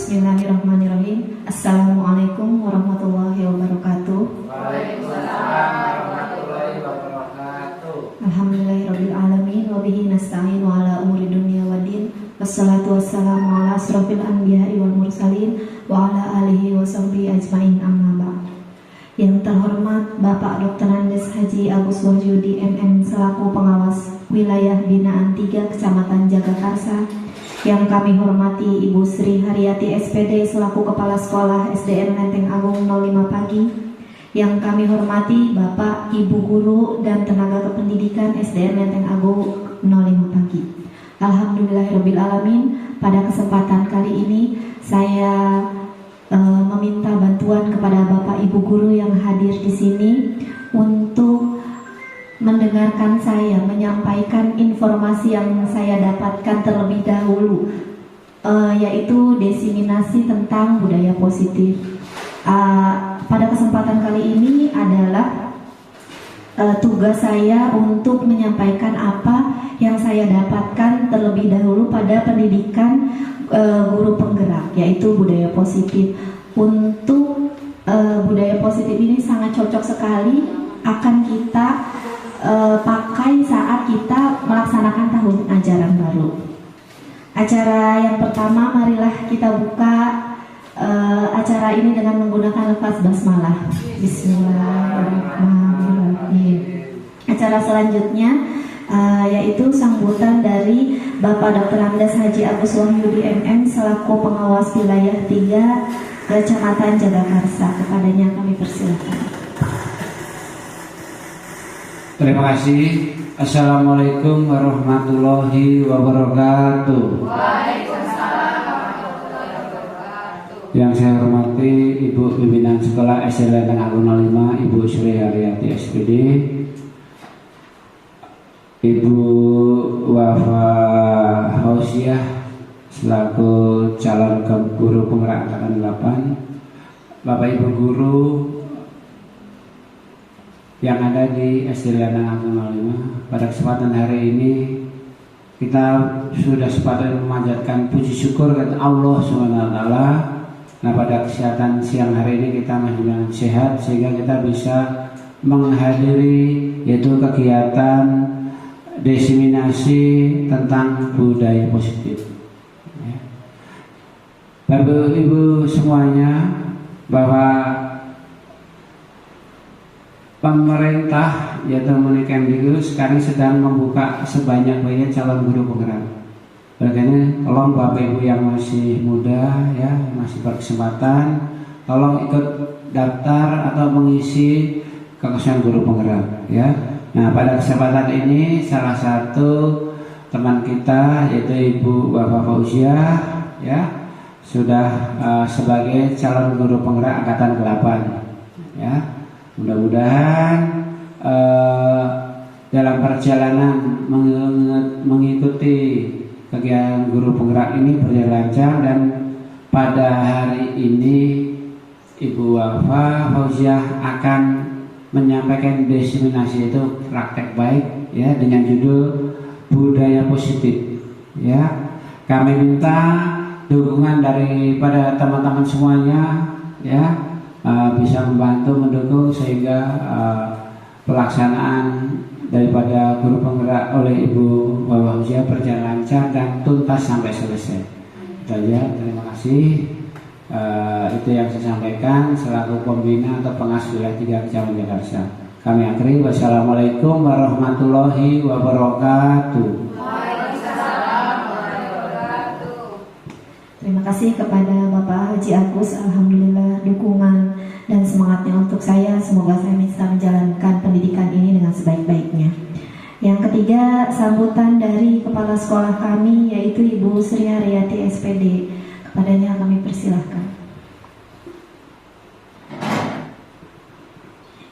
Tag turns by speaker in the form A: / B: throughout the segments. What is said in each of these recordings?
A: Bismillahirrahmanirrahim. Assalamualaikum warahmatullahi wabarakatuh.
B: Waalaikumsalam warahmatullahi wabarakatuh.
A: Alhamdulillahirabbil alamin wa bihi nasta'in wa ala umuri dunya waddin. Wassalatu wassalamu ala asrofil anbiya'i wal mursalin wa ala alihi wa sahbihi ajmain, amma ba'd. Yang terhormat Bapak Dr. Andes Haji Agus Wahyudi MM selaku pengawas wilayah binaan 3 Kecamatan Jagakarsa. Yang kami hormati Ibu Sri Haryati SPD selaku Kepala Sekolah SDN Lenteng Agung 05 Pagi. Yang kami hormati Bapak, Ibu Guru dan tenaga kependidikan SDN Lenteng Agung 05 Pagi. Alhamdulillahirabbil alamin. Pada kesempatan kali ini saya meminta bantuan kepada Bapak Ibu Guru yang hadir di sini untuk mendengarkan saya menyampaikan informasi yang saya dapatkan terlebih dahulu, yaitu diseminasi tentang budaya positif. Pada kesempatan kali ini adalah tugas saya untuk menyampaikan apa yang saya dapatkan terlebih dahulu pada pendidikan guru penggerak, yaitu budaya positif. Untuk budaya positif ini sangat cocok sekali akan kita pakai saat kita melaksanakan tahun ajaran baru. Acara yang pertama, marilah kita buka acara ini dengan menggunakan lafaz basmalah. Bismillahirrahmanirrahim. Acara selanjutnya yaitu sambutan dari Bapak Dr. Andes Haji Agus Wahyudi MM selaku pengawas wilayah 3 Kecamatan Jagakarsa. Kepadanya kami persilakan.
B: Terima kasih. Assalamualaikum warahmatullahi wabarakatuh.
C: Waalaikumsalam warahmatullahi wabarakatuh.
B: Yang saya hormati Ibu Pimpinan Sekolah SDN Lenteng Agung 05, Ibu Sri Haryati SPD, Ibu Wafa Hausiah selaku calon guru penggerak angkatan 8, Bapak Ibu guru yang ada di SDN Lenteng Agung 05. Pada kesempatan hari ini kita sudah sepadan memanjatkan puji syukur kepada Allah SWT. Nah, pada kesehatan siang hari ini kita masih dengan sehat sehingga kita bisa menghadiri yaitu kegiatan diseminasi tentang budaya positif. Bapak Ibu semuanya, bahwa pemerintah yaitu Kemdikbud sekarang sedang membuka sebanyak-banyaknya calon guru penggerak. Makanya tolong Bapak Ibu yang masih muda ya, masih berkesempatan, tolong ikut daftar atau mengisi kekhususan guru penggerak ya. Nah, pada kesempatan ini salah satu teman kita yaitu Ibu Wafa Hausiah ya sudah sebagai calon guru penggerak angkatan 8 ya. Mudah-mudahan dalam perjalanan mengikuti kegiatan guru penggerak ini berjalan lancar, dan pada hari ini Ibu Wafa Hausiah akan menyampaikan diseminasi itu praktek baik ya dengan judul budaya positif ya. Kami minta dukungan daripada teman-teman semuanya ya, bisa membantu mendukung sehingga pelaksanaan daripada guru penggerak oleh Ibu Wafa Hausiah berjalan lancar dan tuntas sampai selesai. Itu aja, terima kasih. Itu yang saya sampaikan selaku pembina atau pengawas wilayah 3 Kecamatan Jagakarsa. Kami akhiri. Wassalamualaikum warahmatullahi wabarakatuh.
A: Terima kasih kepada Bapak Haji Agus. Alhamdulillah dukungan dan semangatnya untuk saya. Semoga saya bisa menjalankan pendidikan ini dengan sebaik-baiknya. saja sambutan dari kepala sekolah kami, yaitu Ibu Sri Haryati SPD. Kepadanya kami persilahkan.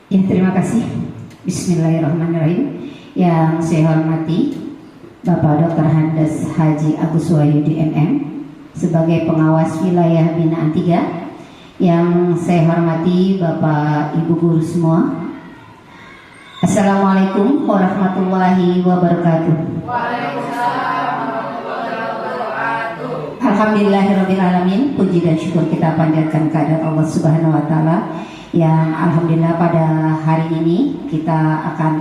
D: Ya, terima kasih. Bismillahirrahmanirrahim. Yang saya hormati Bapak Dr. Handes Haji Agus Wahyudi MM sebagai pengawas wilayah binaan 3. Yang saya hormati Bapak Ibu guru semua. Assalamualaikum warahmatullahi wabarakatuh. Alhamdulillahirrabbilalamin. Puji dan syukur kita panjatkan kehadirat Allah Subhanahu wa taala yang alhamdulillah pada hari ini kita akan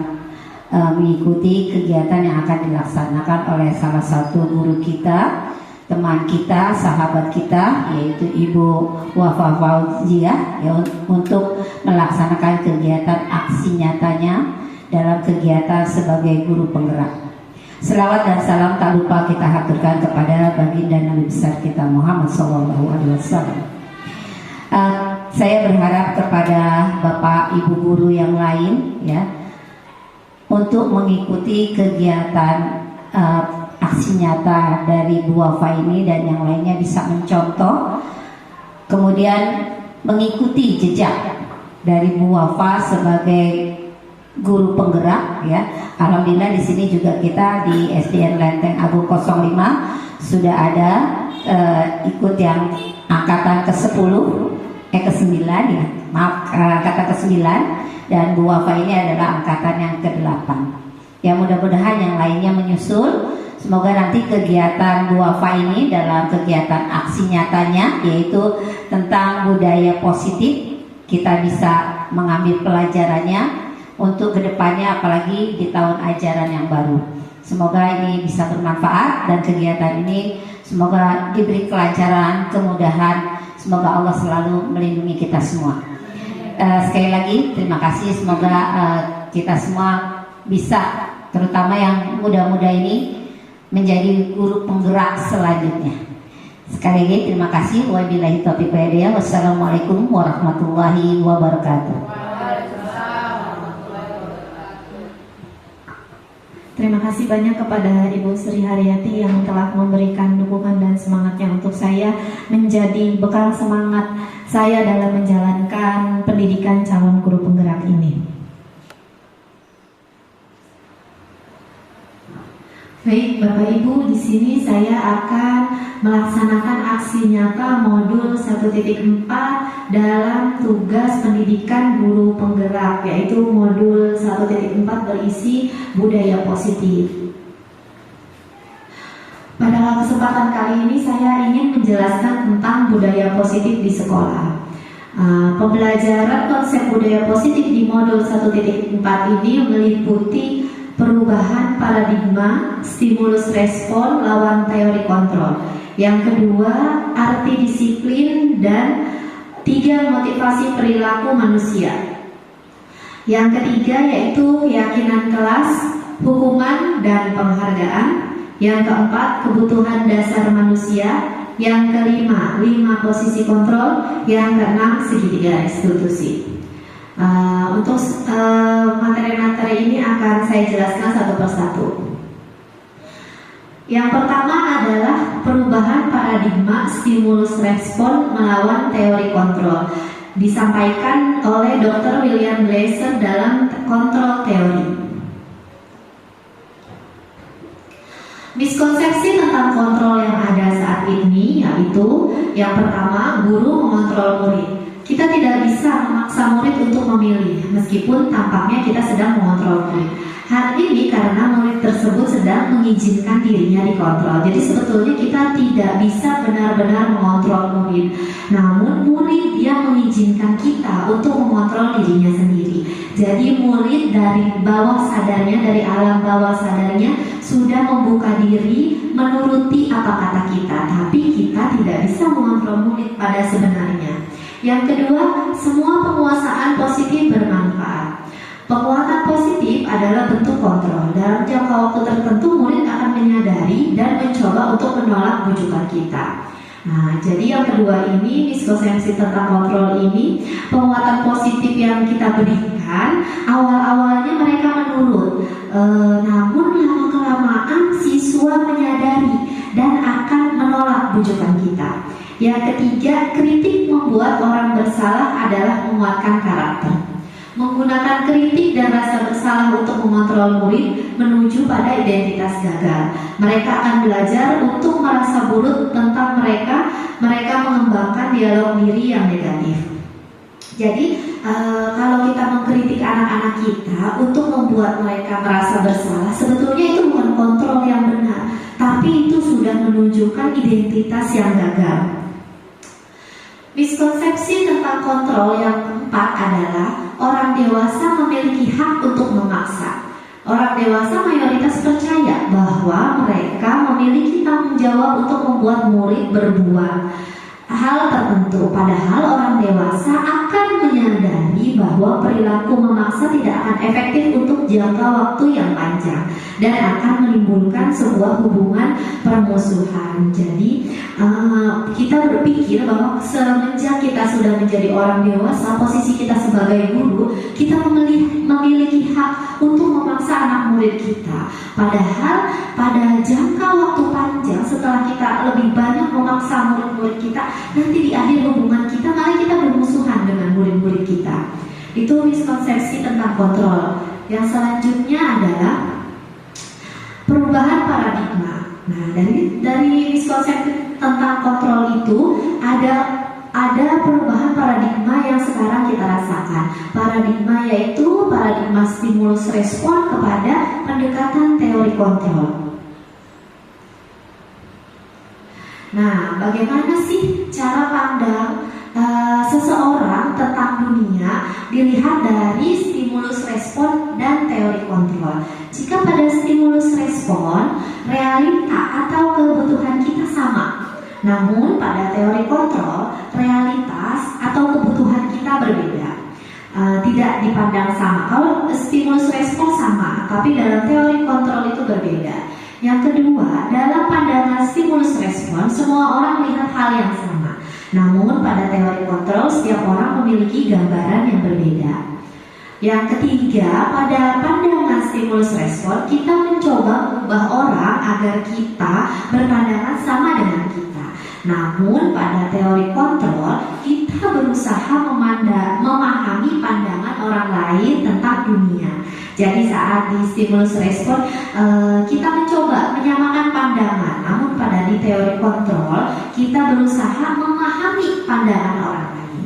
D: mengikuti kegiatan yang akan dilaksanakan oleh salah satu guru kita, teman kita, sahabat kita, yaitu Ibu Wafa Fauziah, ya, untuk melaksanakan kegiatan aksi nyatanya dalam kegiatan sebagai guru penggerak. Selawat dan salam tak lupa kita haturkan kepada baginda Nabi besar kita Muhammad SAW. Saya berharap kepada Bapak Ibu guru yang lain, ya, untuk mengikuti kegiatan aksi nyata dari Bu Wafa ini dan yang lainnya bisa mencontoh, kemudian mengikuti jejak dari Bu Wafa sebagai guru penggerak, ya. Alhamdulillah di sini juga kita di SDN Lenteng Agung 05 sudah ada ikut yang angkatan ke-10 ke-9, ya. Maaf, angkatan ke-9, dan Bu Wafa ini adalah angkatan yang ke-8. Ya, mudah-mudahan yang lainnya menyusul. Semoga nanti kegiatan Bu Wafa ini dalam kegiatan aksi nyatanya, yaitu tentang budaya positif, kita bisa mengambil pelajarannya untuk kedepannya, apalagi di tahun ajaran yang baru. Semoga ini bisa bermanfaat dan kegiatan ini semoga diberi kelancaran, kemudahan. Semoga Allah selalu melindungi kita semua. Sekali lagi terima kasih. Semoga kita semua bisa, terutama yang muda-muda ini, menjadi guru penggerak selanjutnya. Sekali lagi terima kasih. Wabillahi taufiq wal hidayah. Wassalamualaikum warahmatullahi wabarakatuh.
A: Terima kasih banyak kepada Ibu Sri Haryati yang telah memberikan dukungan dan semangatnya untuk saya, menjadi bekal semangat saya dalam menjalankan pendidikan calon guru penggerak ini. Baik, Bapak Ibu, di sini saya akan melaksanakan aksi nyata modul 1.4 dalam tugas pendidikan guru penggerak, yaitu modul 1.4 berisi budaya positif. Pada kesempatan kali ini saya ingin menjelaskan tentang budaya positif di sekolah. Pembelajaran konsep budaya positif di modul 1.4 ini meliputi perubahan paradigma, stimulus respon lawan teori kontrol. Yang kedua, arti disiplin, dan 3, motivasi perilaku manusia. Yang ketiga yaitu keyakinan kelas, hukuman dan penghargaan. Yang keempat, kebutuhan dasar manusia. Yang kelima, 5 posisi kontrol. Yang keenam, segitiga restitusi. Untuk materi-materi ini akan saya jelaskan satu persatu. Yang pertama adalah perubahan paradigma stimulus respon melawan teori kontrol, disampaikan oleh Dr. William Glasser dalam kontrol teori. Miskonsepsi tentang kontrol yang ada saat ini yaitu, yang pertama, guru mengontrol murid. Kita tidak bisa memaksa murid untuk memilih, meskipun tampaknya kita sedang mengontrol murid. Hal ini karena murid tersebut sedang mengizinkan dirinya dikontrol. Jadi sebetulnya kita tidak bisa benar-benar mengontrol murid, namun murid yang mengizinkan kita untuk mengontrol dirinya sendiri. Jadi murid dari bawah sadarnya, dari alam bawah sadarnya sudah membuka diri menuruti apa kata kita, tapi kita tidak bisa mengontrol murid pada sebenarnya. Yang kedua, semua penguasaan positif bermanfaat. Penguatan positif adalah bentuk kontrol. Dalam jangka waktu tertentu, murid akan menyadari dan mencoba untuk menolak bujukan kita. Nah, jadi yang kedua ini, miskonsepsi tentang kontrol ini, penguatan positif yang kita berikan, awal-awalnya mereka menurut, namun bujukan kita. Yang ketiga, kritik membuat orang bersalah adalah menguatkan karakter. Menggunakan kritik dan rasa bersalah untuk mengontrol murid menuju pada identitas gagal. Mereka akan belajar untuk merasa buruk tentang mereka mengembangkan dialog diri yang negatif. Jadi kalau kita mengkritik anak-anak kita untuk membuat mereka merasa bersalah, sebetulnya itu bukan kontrol yang benar, tapi itu sudah menunjukkan identitas yang gagal. Miskonsepsi tentang kontrol yang keempat adalah orang dewasa memiliki hak untuk memaksa. Orang dewasa mayoritas percaya bahwa mereka memiliki tanggung jawab untuk membuat murid berbuat hal tertentu, padahal orang dewasa akan menyadari bahwa perilaku memaksa tidak akan efektif untuk jangka waktu yang panjang dan akan menimbulkan sebuah hubungan permusuhan. Jadi kita berpikir bahwa semenjak kita sudah menjadi orang dewasa, posisi kita sebagai guru, kita memiliki hak untuk memaksa anak murid kita. Padahal pada jangka waktu panjang setelah kita lebih banyak memaksa murid-murid kita, nanti di akhir hubungan kita malah kita bermusuhan dengan murid-murid kita. Itu miskonsepsi tentang kontrol. Yang selanjutnya adalah perubahan paradigma. Nah, dari miskonsepsi tentang kontrol itu ada perubahan paradigma yang sekarang kita rasakan. Paradigma yaitu paradigma stimulus respon kepada pendekatan teori kontrol. Nah, bagaimana sih cara pandang seseorang tentang dunia dilihat dari stimulus respon dan teori kontrol? Jika pada stimulus respon, realita atau kebutuhan kita sama, namun pada teori kontrol, realitas atau kebutuhan kita berbeda, tidak dipandang sama. Kalau stimulus respon sama, tapi dalam teori kontrol itu berbeda. Yang kedua, dalam pandangan stimulus respon, semua orang melihat hal yang sama. Namun pada teori kontrol, setiap orang memiliki gambaran yang berbeda. Yang ketiga, pada pandangan stimulus respon, kita mencoba mengubah orang agar kita berpandangan sama dengan kita. Namun pada teori kontrol, kita berusaha memahami pandangan orang lain tentang dunia. Jadi saat di stimulus respon, kita mencoba menyamakan pandangan. Namun pada di teori kontrol, kita berusaha memahami pandangan orang lain.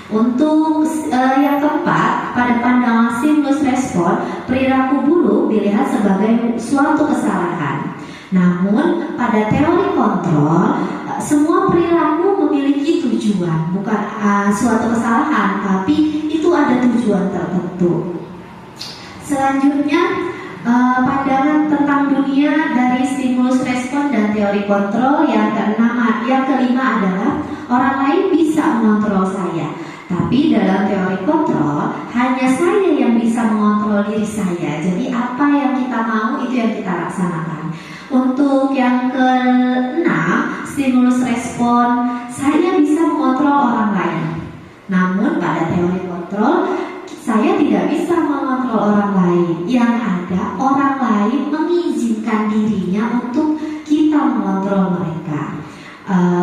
A: Untuk yang keempat, pada pandangan stimulus respon, perilaku buruk dilihat sebagai suatu kesalahan. Namun pada teori kontrol, semua perilaku memiliki tujuan, bukan suatu kesalahan, tapi itu ada tujuan tertentu. Selanjutnya, pandangan tentang dunia dari stimulus respon dan teori kontrol. Yang kelima adalah orang lain bisa mengontrol saya, tapi dalam teori kontrol hanya saya yang bisa mengontrol diri saya. Jadi apa yang kita mau itu yang kita laksanakan. Untuk yang keenam, stimulus respon, saya bisa mengontrol orang lain. Namun pada teori kontrol, saya tidak bisa mengontrol orang lain. Yang ada, orang lain mengizinkan dirinya untuk kita mengontrol mereka.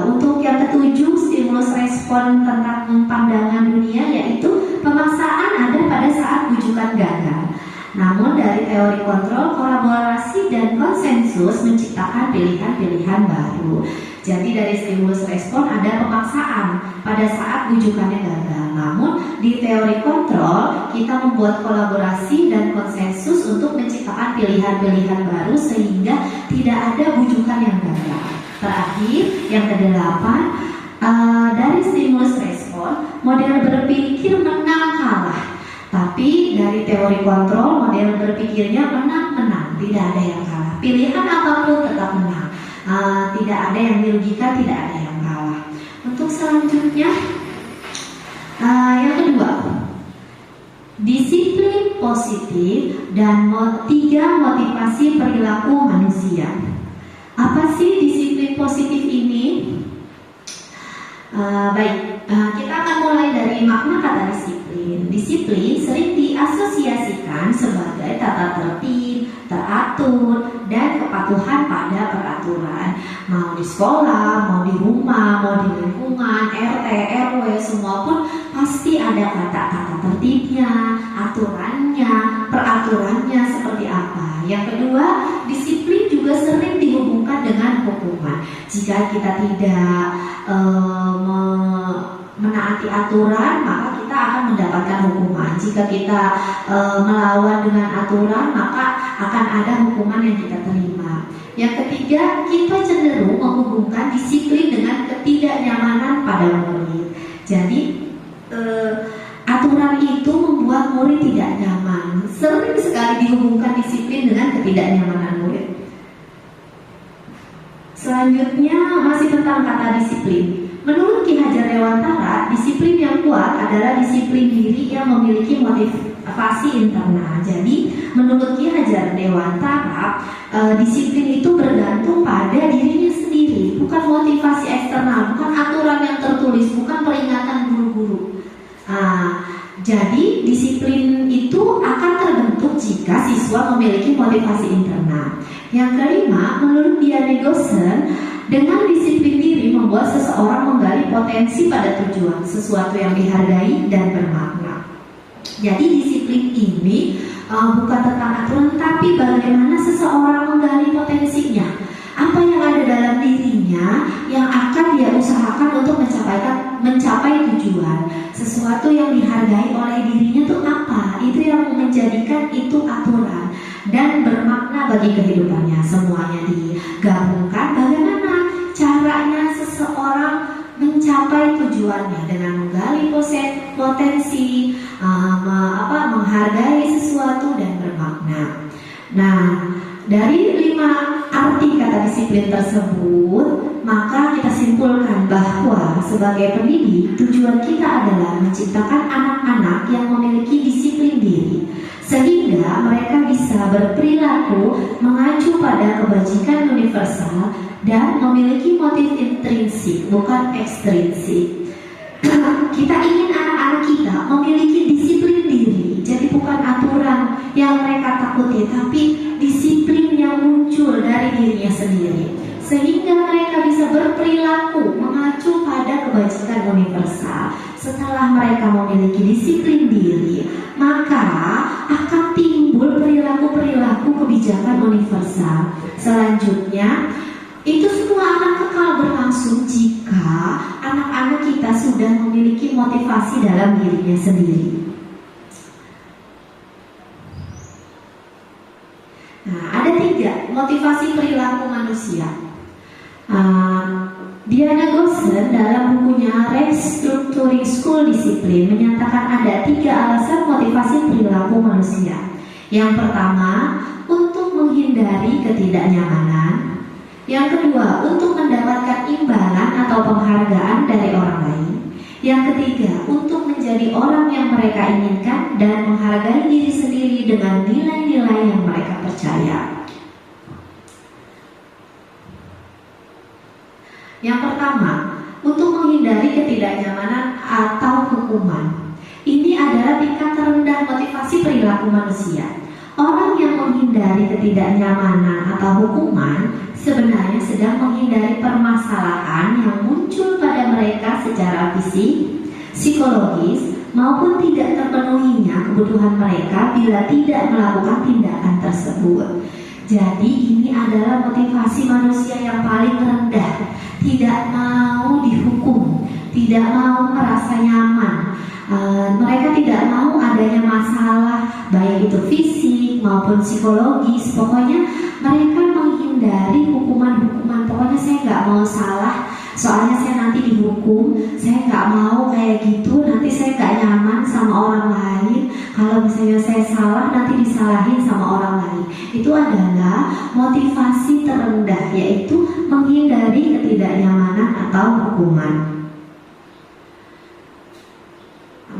A: Untuk yang ketujuh, stimulus respon tentang pandangan dunia, yaitu pemaksaan ada pada saat bujukan gagal. Namun dari teori kontrol, kolaborasi dan konsensus menciptakan pilihan-pilihan baru. Jadi dari stimulus respon ada pemaksaan pada saat bujukannya gagal. Namun di teori kontrol kita membuat kolaborasi dan konsensus untuk menciptakan pilihan-pilihan baru sehingga tidak ada bujukan yang gagal. Terakhir, yang kedelapan, dari stimulus respon, model berpikir menang kalah. Tapi dari teori kontrol, model berpikirnya menang-menang, tidak ada yang kalah. Pilihan apapun tetap menang, tidak ada yang dirugikan, tidak ada yang kalah. Untuk selanjutnya, yang kedua, disiplin positif dan tiga motivasi perilaku manusia. Apa sih disiplin positif ini? Kita akan mulai dari makna kata disiplin. Disiplin sering diasosiasikan sebagai tata tertib, teratur, dan kepatuhan pada peraturan. aturan, mau di sekolah, mau di rumah, mau di lingkungan, RT, RW, semua pun pasti ada kata-kata tertibnya, aturannya, peraturannya seperti apa. Yang kedua, disiplin juga sering dihubungkan dengan hukuman. Jika kita tidak menaati aturan, maka kita akan mendapatkan hukuman. Jika kita melawan dengan aturan, maka akan ada hukuman yang kita terima. Yang ketiga, kita cenderung menghubungkan disiplin dengan ketidaknyamanan pada murid. Jadi aturan itu membuat murid tidak nyaman. Sering sekali dihubungkan disiplin dengan ketidaknyamanan murid. Selanjutnya masih tentang kata disiplin. Menurut Ki Hajar Dewantara, disiplin yang kuat adalah disiplin diri yang memiliki motivasi internal. Jadi, menurut Ki Hajar Dewantara, disiplin itu bergantung pada dirinya sendiri, bukan motivasi eksternal, bukan aturan yang tertulis, bukan peringatan guru-guru. Jadi, disiplin itu akan terbentuk jika siswa memiliki motivasi internal. Yang kelima, menurut Diane Gossen, dengan disiplin diri membuat seseorang menggali potensi pada tujuan, sesuatu yang dihargai dan bermakna. Jadi disiplin ini bukan tentang aturan, tapi bagaimana seseorang menggali potensinya. Apa yang ada dalam dirinya yang akan dia usahakan untuk mencapai tujuan. Sesuatu yang dihargai oleh dirinya itu apa? Itu yang menjadikan itu aturan dan bermakna bagi kehidupannya. Semuanya digabungkan, bagaimana caranya seseorang mencapai tujuannya dengan menggali potensi, menghargai sesuatu dan bermakna. Nah, dari 5 arti kata disiplin tersebut, maka kita simpulkan bahwa sebagai pendidik, tujuan kita adalah menciptakan anak-anak yang memiliki disiplin diri, sehingga mereka bisa berperilaku mengacu pada kebajikan universal dan memiliki motif intrinsik, bukan ekstrinsik. Kita ingin anak-anak kita memiliki disiplin diri, jadi bukan aturan yang mereka takuti, tapi disiplin yang muncul dari dirinya sendiri, sehingga mereka bisa berperilaku mengacu pada kebajikan universal. Setelah mereka memiliki disiplin diri, maka akan timbul perilaku-perilaku kebijakan universal. Selanjutnya, itu semua akan kekal berlangsung jika anak-anak kita sudah memiliki motivasi dalam dirinya sendiri. Nah, ada 3 motivasi perilaku manusia. Diana Gossen dalam bukunya Restructuring School Discipline menyatakan ada 3 alasan motivasi perilaku manusia. Yang pertama, untuk menghindari ketidaknyamanan. Yang kedua, untuk mendapatkan imbalan atau penghargaan dari orang lain. Yang ketiga, untuk menjadi orang yang mereka inginkan dan menghargai diri sendiri dengan nilai-nilai yang mereka percaya. Yang pertama, untuk menghindari ketidaknyamanan atau hukuman. Ini adalah tingkat terendah motivasi perilaku manusia. Orang yang menghindari ketidaknyamanan atau hukuman sebenarnya sedang menghindari permasalahan yang muncul pada mereka secara fisik, psikologis, maupun tidak terpenuhinya kebutuhan mereka bila tidak melakukan tindakan tersebut. Jadi ini adalah motivasi manusia yang paling rendah, tidak mau dihukum, tidak mau merasa nyaman. Mereka tidak mau adanya masalah baik itu fisik maupun psikologis. Pokoknya mereka menghindari hukuman-hukuman. Pokoknya saya nggak mau salah, soalnya saya nanti dihukum. Saya nggak mau kayak gitu, nanti saya nggak nyaman sama orang lain. Kalau misalnya saya salah, nanti disalahin sama orang lain. Itu adalah motivasi terendah, yaitu menghindari ketidaknyamanan atau hukuman.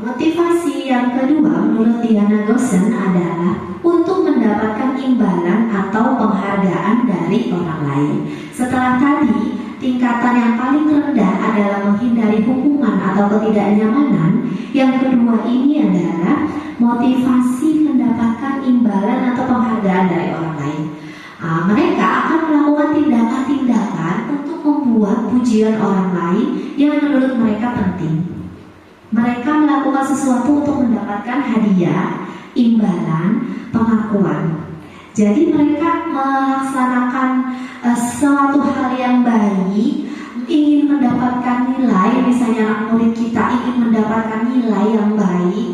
A: Motivasi yang kedua menurut Diana Gossen adalah untuk mendapatkan imbalan atau penghargaan dari orang lain. Setelah tadi, tingkatan yang paling rendah adalah menghindari hukuman atau ketidaknyamanan. Yang kedua ini adalah motivasi mendapatkan imbalan atau penghargaan dari orang lain. Mereka akan melakukan tindakan pujian orang lain yang menurut mereka penting. Mereka melakukan sesuatu untuk mendapatkan hadiah, imbalan, pengakuan. Jadi mereka melaksanakan suatu hal yang baik, ingin mendapatkan nilai. Misalnya anak murid kita ingin mendapatkan nilai yang baik,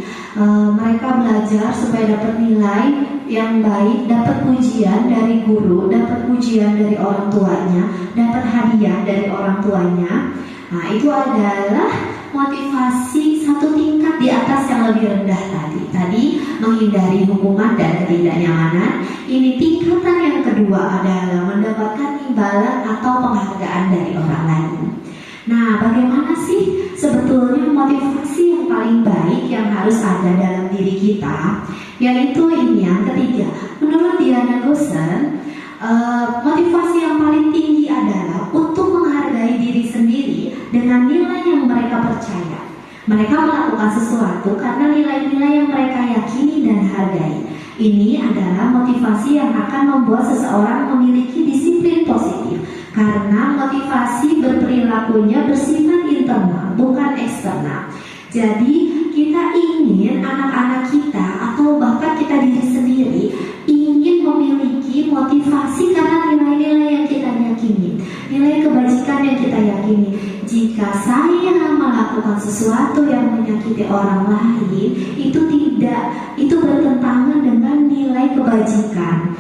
A: mereka belajar supaya dapat nilai yang baik, dapat pujian dari guru, dapat pujian dari orang tuanya, dapat hadiah dari orang tuanya. Nah, itu adalah motivasi satu tingkat di atas yang lebih rendah tadi. Tadi menghindari hukuman dan ketidaknyamanan. Ini tingkatan yang kedua adalah mendapatkan imbalan atau penghargaan dari orang lain. Nah, bagaimana sih sebetulnya motivasi yang paling baik yang harus ada dalam diri kita? Yaitu ini yang ketiga. Menurut Diana Gosen, motivasi yang paling tinggi adalah untuk menghargai diri sendiri dengan nilai yang mereka percaya. Mereka melakukan sesuatu karena nilai-nilai yang mereka yakini dan hargai. Ini adalah motivasi yang akan membuat seseorang memiliki disiplin positif, karena motivasi berperilakunya bersifat internal, bukan eksternal. Jadi kita ingin anak-anak kita atau bahkan kita diri sendiri ingin memiliki motivasi karena nilai-nilai yang kita yakini, nilai kebajikan yang kita yakini. Jika saya melakukan sesuatu yang menyakiti orang lain, itu bertentangan dengan nilai kebajikan.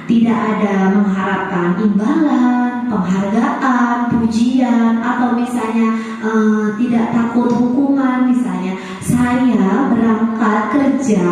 A: Tidak ada mengharapkan imbalan, penghargaan, pujian, atau misalnya tidak takut hukuman. Misalnya saya berangkat kerja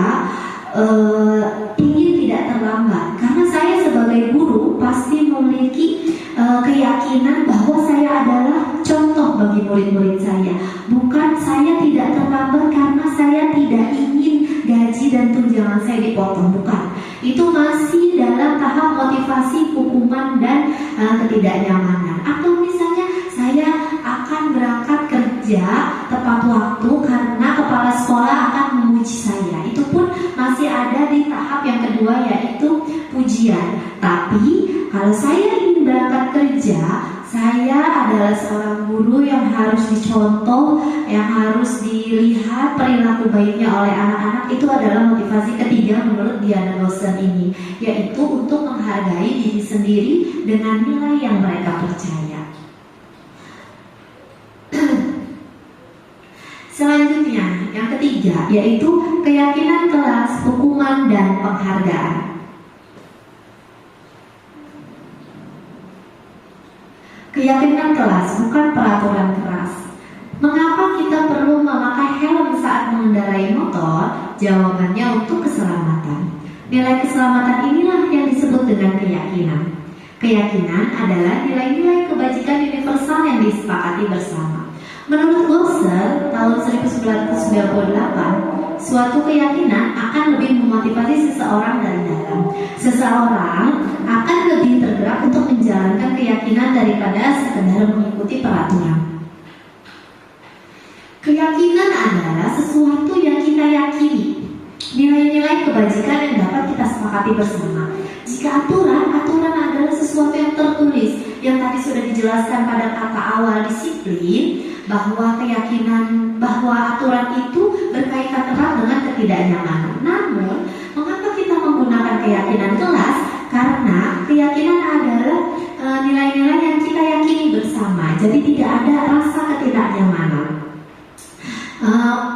A: ingin tidak terlambat, karena saya sebagai guru pasti memiliki keyakinan bahwa saya adalah contoh bagi murid-murid saya. Bukan saya tidak terlambat karena saya tidak ingin gaji dan tunjangan saya dipotong, bukan. Itu masih dalam tahap motivasi hukuman dan ketidaknyamanan. Atau misalnya saya akan berangkat kerja tepat waktu karena kepala sekolah akan memuji saya. Itu pun masih ada di tahap yang kedua, yaitu pujian. Tapi kalau saya ingin berangkat kerja, saya adalah seorang guru yang harus dicontoh, yang harus dilihat perilaku baiknya oleh anak-anak. Itu adalah motivasi ketiga menurut Diana Gosen ini, yaitu untuk menghargai diri sendiri dengan nilai yang mereka percaya. Selanjutnya, yang ketiga, yaitu keyakinan kelas, hukuman, dan penghargaan. Keyakinan kelas, bukan peraturan keras. Mengapa kita perlu memakai helm saat mengendarai motor? Jawabannya untuk keselamatan. Nilai keselamatan inilah yang disebut dengan keyakinan. Keyakinan adalah nilai-nilai kebajikan universal yang disepakati bersama. Menurut Gosen, tahun 1998, suatu keyakinan akan lebih memotivasi seseorang dari dalam. Seseorang akan lebih tergerak untuk menjalankan keyakinan daripada sekedar mengikuti peraturan. Keyakinan adalah sesuatu yang kita yakini, nilai-nilai kebajikan yang dapat kita sepakati bersama. Jika aturan adalah sesuatu yang tertulis, yang tadi sudah dijelaskan pada kata awal disiplin, bahwa keyakinan bahwa aturan itu berkaitan erat dengan ketidaknyamanan. Namun, mengapa kita menggunakan keyakinan kelas? Karena keyakinan adalah nilai-nilai yang kita yakini bersama. Jadi tidak ada rasa ketidaknyamanan.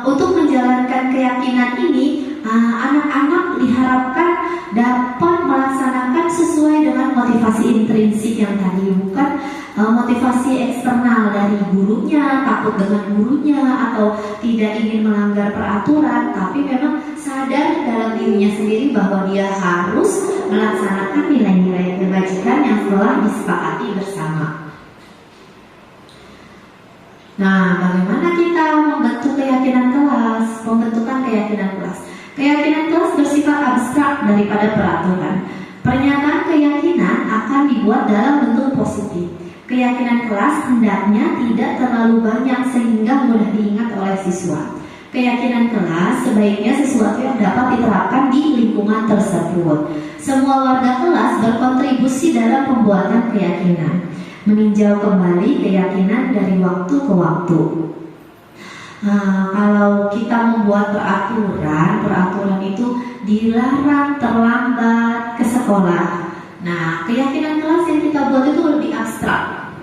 A: Untuk menjalankan keyakinan ini, anak-anak diharapkan dapat melaksanakan sesuai dengan motivasi intrinsik yang tadi, bukan motivasi eksternal dari gurunya, takut dengan gurunya, atau tidak ingin melanggar peraturan, tapi memang sadar dalam dirinya sendiri bahwa dia harus melaksanakan nilai-nilai kebajikan yang telah disepakati bersama. Nah, bagaimana kita membentuk keyakinan kelas? Pembentukan keyakinan kelas. Keyakinan kelas bersifat abstrak daripada peraturan. Pernyataan keyakinan akan dibuat dalam bentuk positif. Keyakinan kelas hendaknya tidak terlalu banyak sehingga mudah diingat oleh siswa. Keyakinan kelas sebaiknya sesuatu yang dapat diterapkan di lingkungan tersebut. Semua warga kelas berkontribusi dalam pembuatan keyakinan. meninjau kembali keyakinan dari waktu ke waktu. Kalau kita membuat peraturan itu dilarang terlambat ke sekolah. Nah, keyakinan kelas yang kita buat itu lebih abstrak.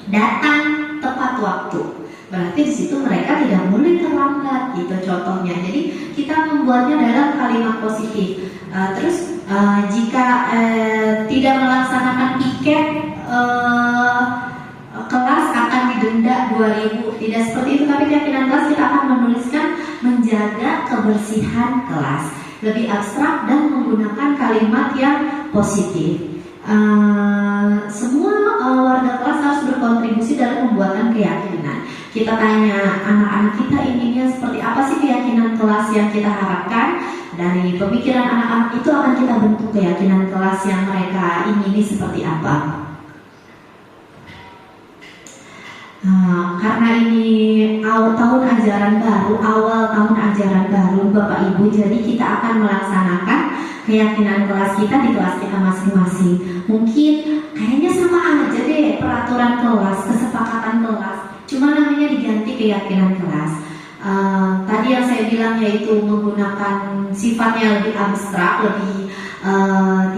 A: Datang tepat waktu. Berarti di situ mereka tidak boleh terlambat gitu contohnya. Jadi kita membuatnya dalam kalimat positif. Jika tidak melaksanakan piket kelas akan didenda 2.000. Tidak seperti itu, tapi keyakinan kelas kita akan menuliskan menjaga kebersihan kelas. Lebih abstrak dan menggunakan kalimat yang positif. Semua warga kelas harus berkontribusi dalam pembuatan keyakinan. Kita tanya anak-anak kita inginnya seperti apa sih keyakinan kelas yang kita harapkan. Dari pemikiran anak-anak itu akan kita bentuk keyakinan kelas yang mereka ingini seperti apa. Karena ini awal tahun ajaran baru Bapak Ibu, jadi kita akan melaksanakan keyakinan kelas kita di kelas kita masing-masing. Mungkin kayaknya sama aja deh peraturan kelas, kesepakatan kelas, cuma namanya diganti keyakinan kelas. Tadi yang saya bilang yaitu menggunakan sifatnya lebih abstrak, lebih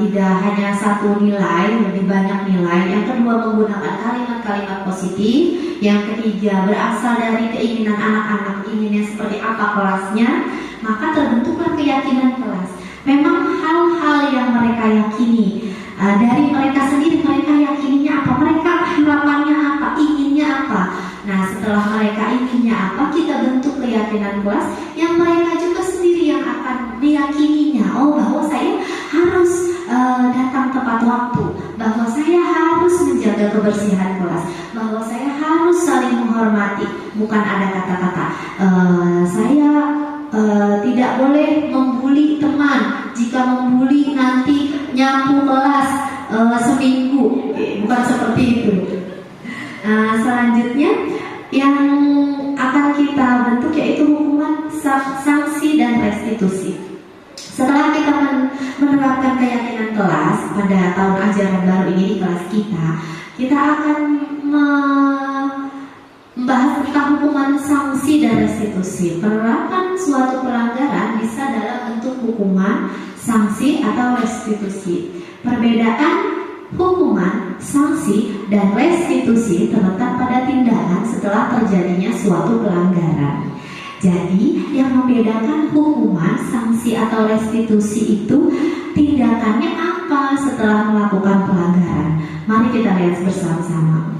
A: tidak hanya satu nilai, lebih banyak nilai. Yang kedua menggunakan kalimat-kalimat positif. Yang ketiga berasal dari keinginan anak-anak, inginnya seperti apa kelasnya, maka terbentuklah keyakinan kelas. Memang hal-hal yang mereka yakini dari mereka sendiri, mereka yakininya apa, mereka harapannya apa, inginnya apa. Nah, setelah mereka inginnya apa, kita bentuk keyakinan kelas yang mereka juga sendiri yang akan meyakininya. Oh, bahwa saya harus datang tepat waktu, bahwa saya harus menjaga kebersihan kelas, bahwa saya harus saling menghormati. Bukan ada kata-kata saya tidak boleh membuli teman, jika membuli nanti nyapu kelas seminggu. Bukan seperti itu. Selanjutnya yang akan kita bentuk yaitu hukuman, sanksi, dan restitusi. Setelah kita menerapkan keyakinan kelas pada tahun ajaran baru ini di kelas kita akan membahas tentang hukuman, sanksi, dan restitusi. Penerapan suatu pelanggaran bisa dalam bentuk hukuman, sanksi, atau restitusi. Perbedaan hukuman, sanksi, dan restitusi terletak pada tindakan setelah terjadinya suatu pelanggaran. Jadi, yang membedakan hukuman, sanksi, atau restitusi itu tindakannya apa setelah melakukan pelanggaran. Mari kita lihat bersama-sama.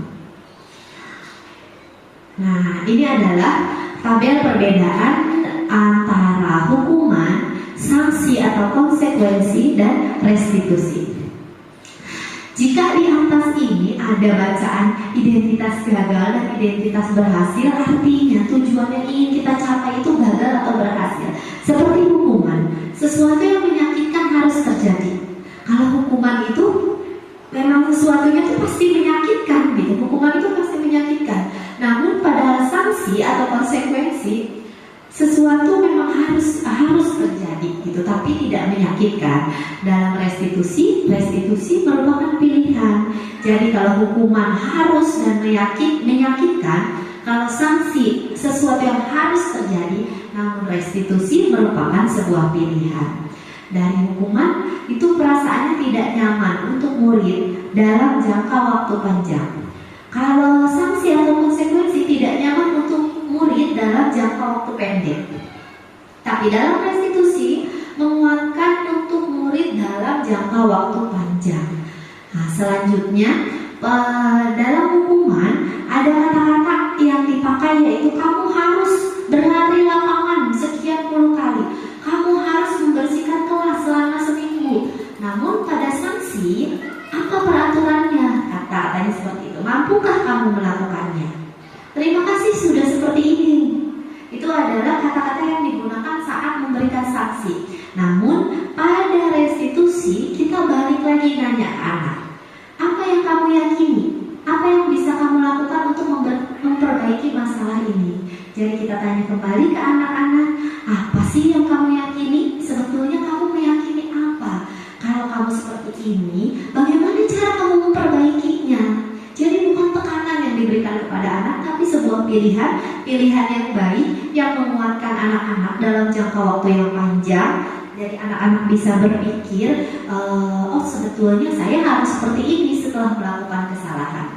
A: Nah, ini adalah tabel perbedaan antara hukuman, sanksi atau konsekuensi, dan restitusi. Jika di atas ini ada bacaan identitas gagal dan identitas berhasil, artinya tujuan yang ingin kita capai itu gagal atau berhasil. Seperti hukuman, sesuatu yang menyakitkan harus terjadi. Kalau hukuman itu memang sesuatunya itu pasti menyakitkan, gitu. Hukuman itu pasti menyakitkan. Namun pada sanksi atau konsekuensi, sesuatu memang harus terjadi, gitu, tapi tidak menyakitkan. Dalam restitusi merupakan pilihan. Jadi kalau hukuman harus dan menyakitkan, kalau sanksi sesuatu yang harus terjadi, namun restitusi merupakan sebuah pilihan. Dari hukuman itu perasaannya tidak nyaman untuk murid dalam jangka waktu panjang. Kalau sanksi atau konsekuensi tidak nyaman untuk murid dalam jangka waktu pendek. Tapi dalam restitusi menguatkan untuk murid dalam jangka waktu panjang. Nah, selanjutnya dalam hukuman ada kata-kata yang dipakai yaitu kamu harus berlari lapangan sekian puluh kali, kamu harus membersihkan kelas selama seminggu. Namun pada sanksi apa peraturannya? Kata-katanya seperti itu. Mampukah kamu melakukannya? Terima kasih sudah seperti ini. Itu adalah kata-kata yang digunakan saat memberikan sanksi. Namun pada restitusi kita balik lagi nanya ke anak, apa yang kamu yakini? Apa yang bisa kamu lakukan untuk memperbaiki masalah ini? Jadi kita tanya kembali ke anak-anak, apa sih yang kamu yakini? Sebetulnya kamu meyakini apa? Kalau kamu seperti ini, bagaimana cara kamu memperbaikinya? Jadi kepada anak, tapi sebuah pilihan yang baik yang menguatkan anak-anak dalam jangka waktu yang panjang. Jadi anak-anak bisa berpikir, oh sebetulnya saya harus seperti ini setelah melakukan kesalahan.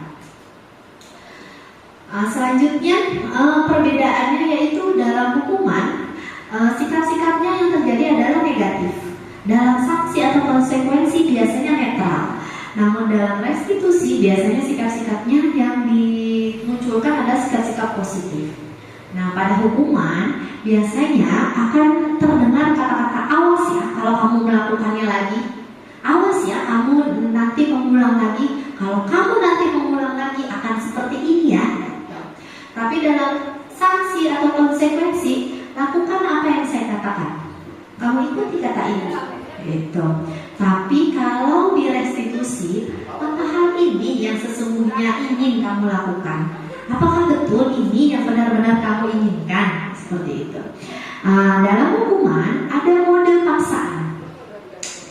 A: Selanjutnya perbedaannya yaitu dalam hukuman, sikap-sikapnya yang terjadi adalah negatif. Dalam sanksi atau konsekuensi biasanya netral. Namun dalam restitusi biasanya sikap-sikapnya yang dimunculkan adalah sikap-sikap positif. Nah, pada hukuman biasanya akan terdengar kata-kata awas ya kalau kamu melakukannya lagi. Awas ya kamu nanti mengulang lagi. Kalau kamu nanti mengulang lagi akan seperti ini ya. Tapi dalam sanksi atau konsekuensi, lakukan apa yang saya katakan. Kamu ikuti kata ini. Gitu. Tapi kalau di restitusi, apa hal ini yang sesungguhnya ingin kamu lakukan? Apakah betul ini yang benar-benar kamu inginkan? Seperti itu. Dalam hukuman ada mode paksaan.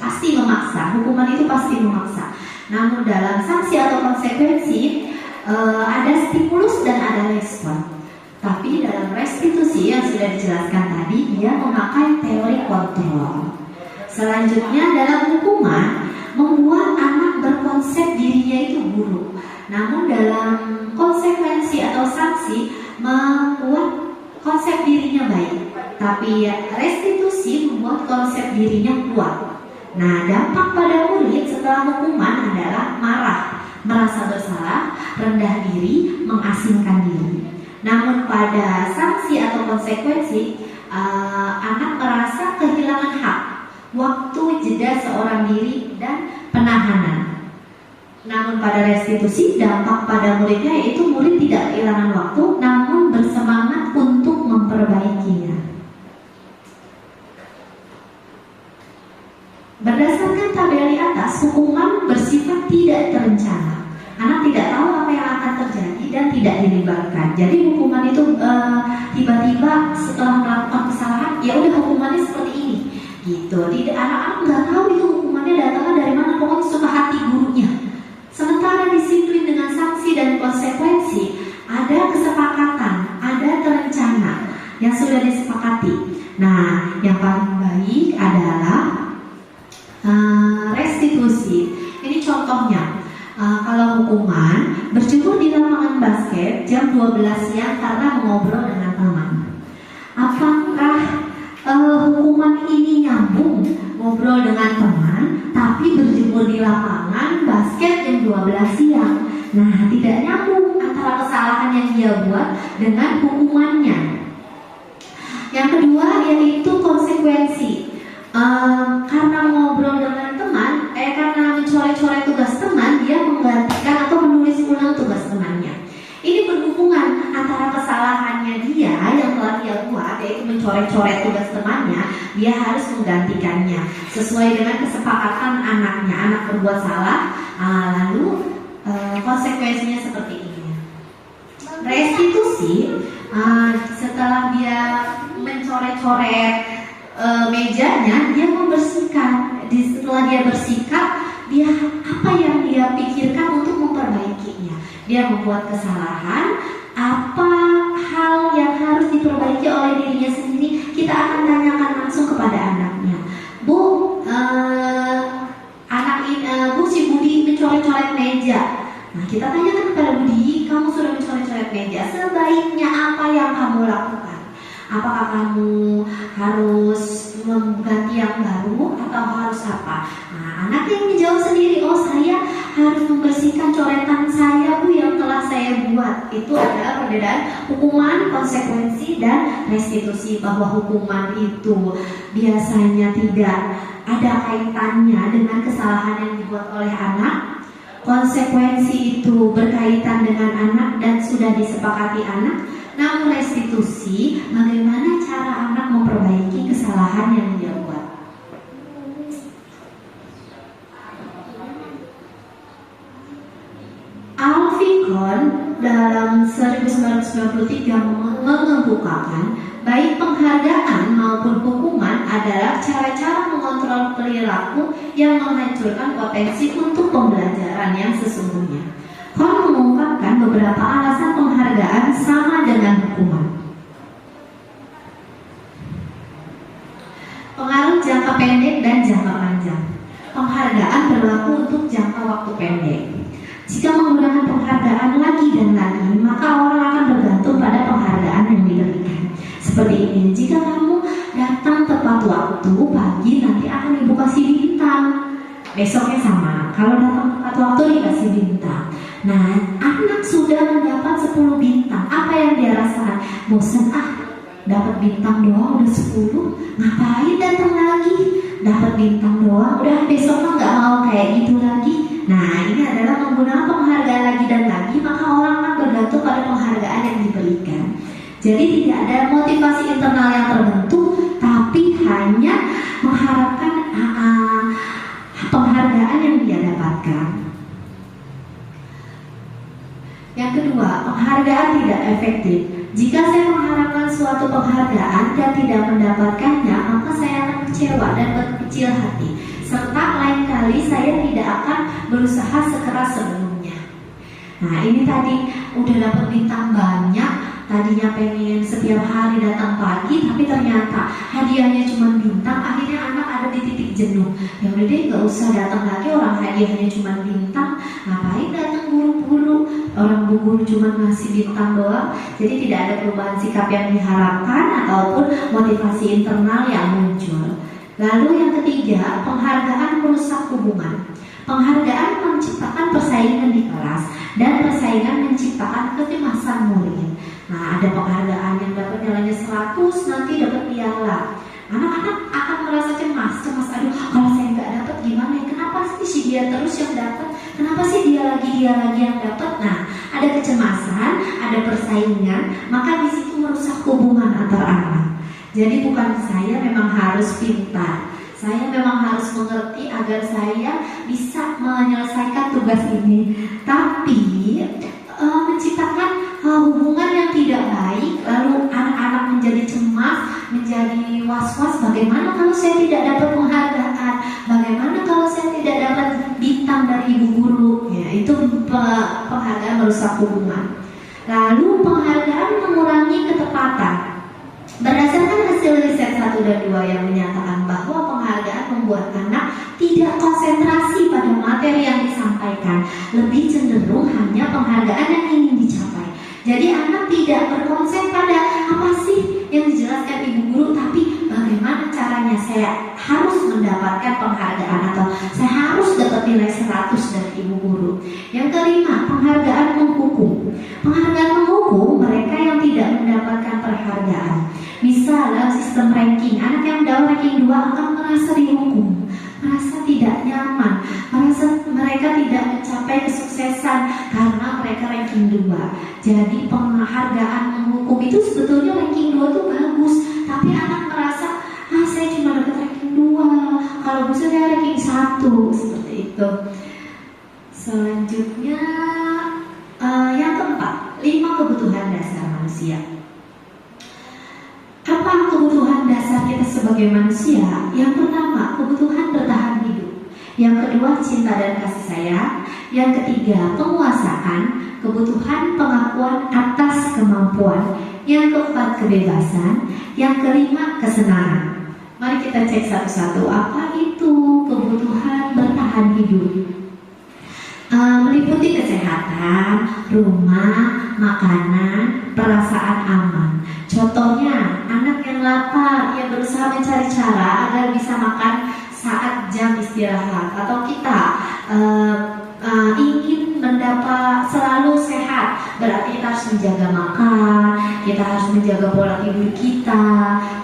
A: Pasti memaksa. Hukuman itu pasti memaksa. Namun dalam sanksi atau konsekuensi ada stimulus dan ada respon. Tapi dalam restitusi yang sudah dijelaskan tadi, dia memakai teori kontrol. Selanjutnya dalam hukuman membuat anak berkonsep dirinya itu buruk. Namun dalam konsekuensi atau sanksi membuat konsep dirinya baik. Tapi restitusi membuat konsep dirinya kuat. Nah, dampak pada murid setelah hukuman adalah marah, merasa bersalah, rendah diri, mengasingkan diri. Namun pada sanksi atau konsekuensi, anak merasa kehilangan hak, waktu, jeda seorang diri, dan penahanan. Namun pada restitusi, dampak pada muridnya yaitu murid tidak kehilangan waktu, namun bersemangat untuk memperbaikinya. Berdasarkan tabel di atas, hukuman bersifat tidak terencana. Anak tidak tahu apa yang akan terjadi dan tidak dilibatkan. Jadi hukuman itu tiba-tiba setelah melakukan kesalahan, ya udah hukumannya seperti ini. Gitu. Jadi anak-anak nggak tahu itu hukumannya datangnya dari mana, pokoknya suka hati gurunya. Sementara disiplin dengan sanksi dan konsekuensi ada kesepakatan, ada terencana yang sudah disepakati. Nah, yang paling baik adalah restitusi. Ini contohnya, kalau hukuman berjemur di lapangan basket jam 12 siang karena mengobrol dengan teman. Apakah hukuman ini nyambung ngobrol dengan teman tapi berjemur di lapangan basket jam 12 siang? Nah, tidak nyambung antara kesalahan yang dia buat dengan hukumannya. Yang kedua yaitu konsekuensi. Karena ngobrol dengan teman, karena mencoret-coret tugas teman, dia menggantikan atau menulis ulang tugas temannya. Ini berhubungan antara kesalahannya dia yang telah dia buat, yaitu mencoret-coret tugas temannya, dia harus menggantikannya sesuai dengan kesepakatan anaknya. Anak berbuat salah, lalu konsekuensinya seperti ini. Restitusi, setelah dia mencoret-coret mejanya, dia membersihkan. Setelah dia bersihkan, dia apa yang dia pikirkan untuk memperbaikinya. Dia membuat kesalahan, apa hal yang harus diperbaiki oleh dirinya sendiri, kita akan tanyakan langsung kepada anaknya. Bu, Bu si Budi mencoret-coret meja. Nah, kita tanyakan kepada Budi, kamu sudah mencoret-coret meja, sebaiknya apa yang kamu lakukan? Apakah kamu harus mengganti yang baru atau harus apa? Nah, anak yang menjawab sendiri, oh saya harus membersihkan coretan saya Bu yang telah saya buat. Itu adalah perbedaan hukuman, konsekuensi, dan restitusi. Bahwa hukuman itu biasanya tidak ada kaitannya dengan kesalahan yang dibuat oleh anak. Konsekuensi itu berkaitan dengan anak dan sudah disepakati anak. Namun restitusi, bagaimana cara anak memperbaiki kesalahan yang dia buat. Al-Fikon dalam 1993 mengemukakan baik penghargaan maupun hukuman adalah cara-cara mengontrol perilaku yang menghancurkan potensi untuk pembelajaran yang sesungguhnya. Kon mengungkapkan beberapa alasan penghargaan sama dengan hukuman. Pengaruh jangka pendek dan jangka panjang. Penghargaan berlaku untuk jangka waktu pendek. Jika menggunakan penghargaan lagi dan lagi, maka orang akan bergantung pada penghargaan yang diberikan. Seperti ini, jika kamu datang tepat waktu pagi, nanti akan ibu kasih bintang. Besoknya sama, kalau datang tepat waktu dikasih bintang. Nah, anak sudah mendapat 10 bintang. Apa yang dia rasakan? Bosan, dapat bintang doang udah 10, ngapain datang lagi? Dapat bintang doang, udah besoknya nggak mau kayak gitu lagi. Nah, ini adalah menggunakan penghargaan lagi dan lagi, maka orang akan bergantung pada penghargaan yang diberikan. Jadi tidak ada motivasi internal yang terbentuk, tapi hanya mengharapkan penghargaan yang dia dapatkan. Yang kedua, penghargaan tidak efektif. Jika saya mengharapkan suatu penghargaan dan tidak mendapatkannya, maka saya akan kecewa dan berkecil hati, serta lain kali saya tidak akan berusaha sekeras sebelumnya. Nah, ini tadi udah dapat bintang banyak, tadinya pengen setiap hari datang pagi, tapi ternyata hadiahnya cuma bintang. Akhirnya anak ada di titik jenuh. Ya udah deh, nggak usah datang lagi, orang hadiahnya cuma bintang. Ngapain datang buru-buru? Orang bu guru cuma ngasih bintang doang. Jadi tidak ada perubahan sikap yang diharapkan ataupun motivasi internal yang muncul. Lalu yang ketiga, penghargaan merusak hubungan. Penghargaan menciptakan persaingan di kelas dan persaingan menciptakan kecemasan murid. Nah, ada penghargaan yang dapat nilainya 100, nanti dapat piala. Anak-anak akan merasa cemas. Aduh, kalau saya nggak dapat gimana? Kenapa sih dia terus yang dapat? Kenapa sih dia lagi yang dapat? Nah, ada kecemasan, ada persaingan, maka di situ merusak hubungan antar anak. Jadi bukan saya memang harus pintar, saya memang harus mengerti agar saya bisa menyelesaikan tugas ini, tapi menciptakan hubungan yang tidak baik, lalu anak-anak menjadi cemas, menjadi was-was. Bagaimana kalau saya tidak dapat penghargaan? Bagaimana kalau saya tidak dapat bintang dari ibu guru? Ya, itu penghargaan merusak hubungan. Lalu penghargaan mengurangi ketepatan. Berdasarkan hasil riset 1 dan 2 yang menyatakan bahwa penghargaan membuat anak tidak konsentrasi pada materi yang disampaikan, lebih cenderung hanya penghargaan yang ingin dicapai. Jadi anak tidak berkonsen pada apa sih yang dijelaskan ibu guru, tapi bagaimana caranya saya harus mendapatkan penghargaan atau saya harus dapat nilai 100 dari ibu guru. Yang kelima, penghargaan menghukum. Penghargaan menghukum mereka yang tidak mendapatkan penghargaan. Misal dalam sistem ranking, anak yang dapat ranking 2 akan merasa dihukum, merasa tidak nyaman, merasa mereka tidak mencapai kesuksesan karena mereka ranking 2. Jadi penghargaan menghukum itu sebetulnya ranking 2 itu bagus, tapi anak merasa saya cuma dapat ranking 2, kalau bisa saya ranking 1, seperti itu. Selanjutnya yang keempat, 5 kebutuhan dasar manusia. Apa kebutuhan dasar kita sebagai manusia? Yang pertama, kebutuhan bertahan hidup. Yang kedua, cinta dan kasih sayang. Yang ketiga, penguasaan. Kebutuhan pengakuan atas kemampuan. Yang keempat, kebebasan. Yang kelima, kesenangan. Mari kita cek satu-satu. Apa itu kebutuhan bertahan hidup? Meliputi kesehatan, rumah, makanan, perasaan aman. Contohnya, anak yang lapar yang berusaha mencari cara agar bisa makan saat jam istirahat, atau kita ingin mendapat selalu sehat, berarti kita harus menjaga makan, kita harus menjaga pola tidur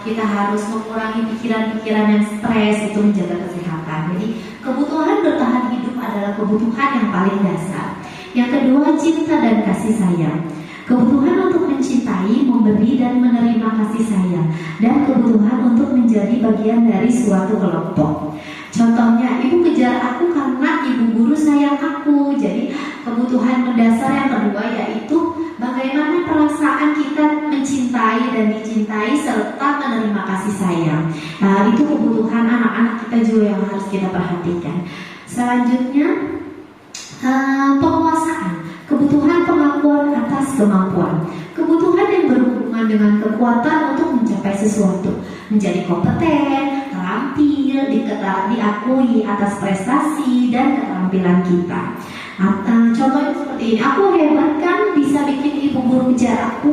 A: kita harus mengurangi pikiran-pikiran yang stres, itu menjaga kesehatan. Jadi kebutuhan bertahan hidup adalah kebutuhan yang paling dasar. Yang kedua, cinta dan kasih sayang. Kebutuhan untuk mencintai, memberi, dan menerima kasih sayang, dan kebutuhan untuk menjadi bagian dari suatu kelompok. Contohnya, ibu kejar aku karena ibu guru sayang aku. Jadi kebutuhan mendasar yang kedua yaitu bagaimana perasaan kita mencintai dan dicintai serta menerima kasih sayang. Nah, itu kebutuhan anak-anak kita juga yang harus kita perhatikan. Selanjutnya, penguasaan. Kebutuhan pengakuan atas batas kemampuan. Kebutuhan yang berhubungan dengan kekuatan untuk mencapai sesuatu, menjadi kompeten, terampil, diakui atas prestasi dan keterampilan kita. Contohnya seperti ini, aku hebat kan bisa bikin ibu guru kejar aku.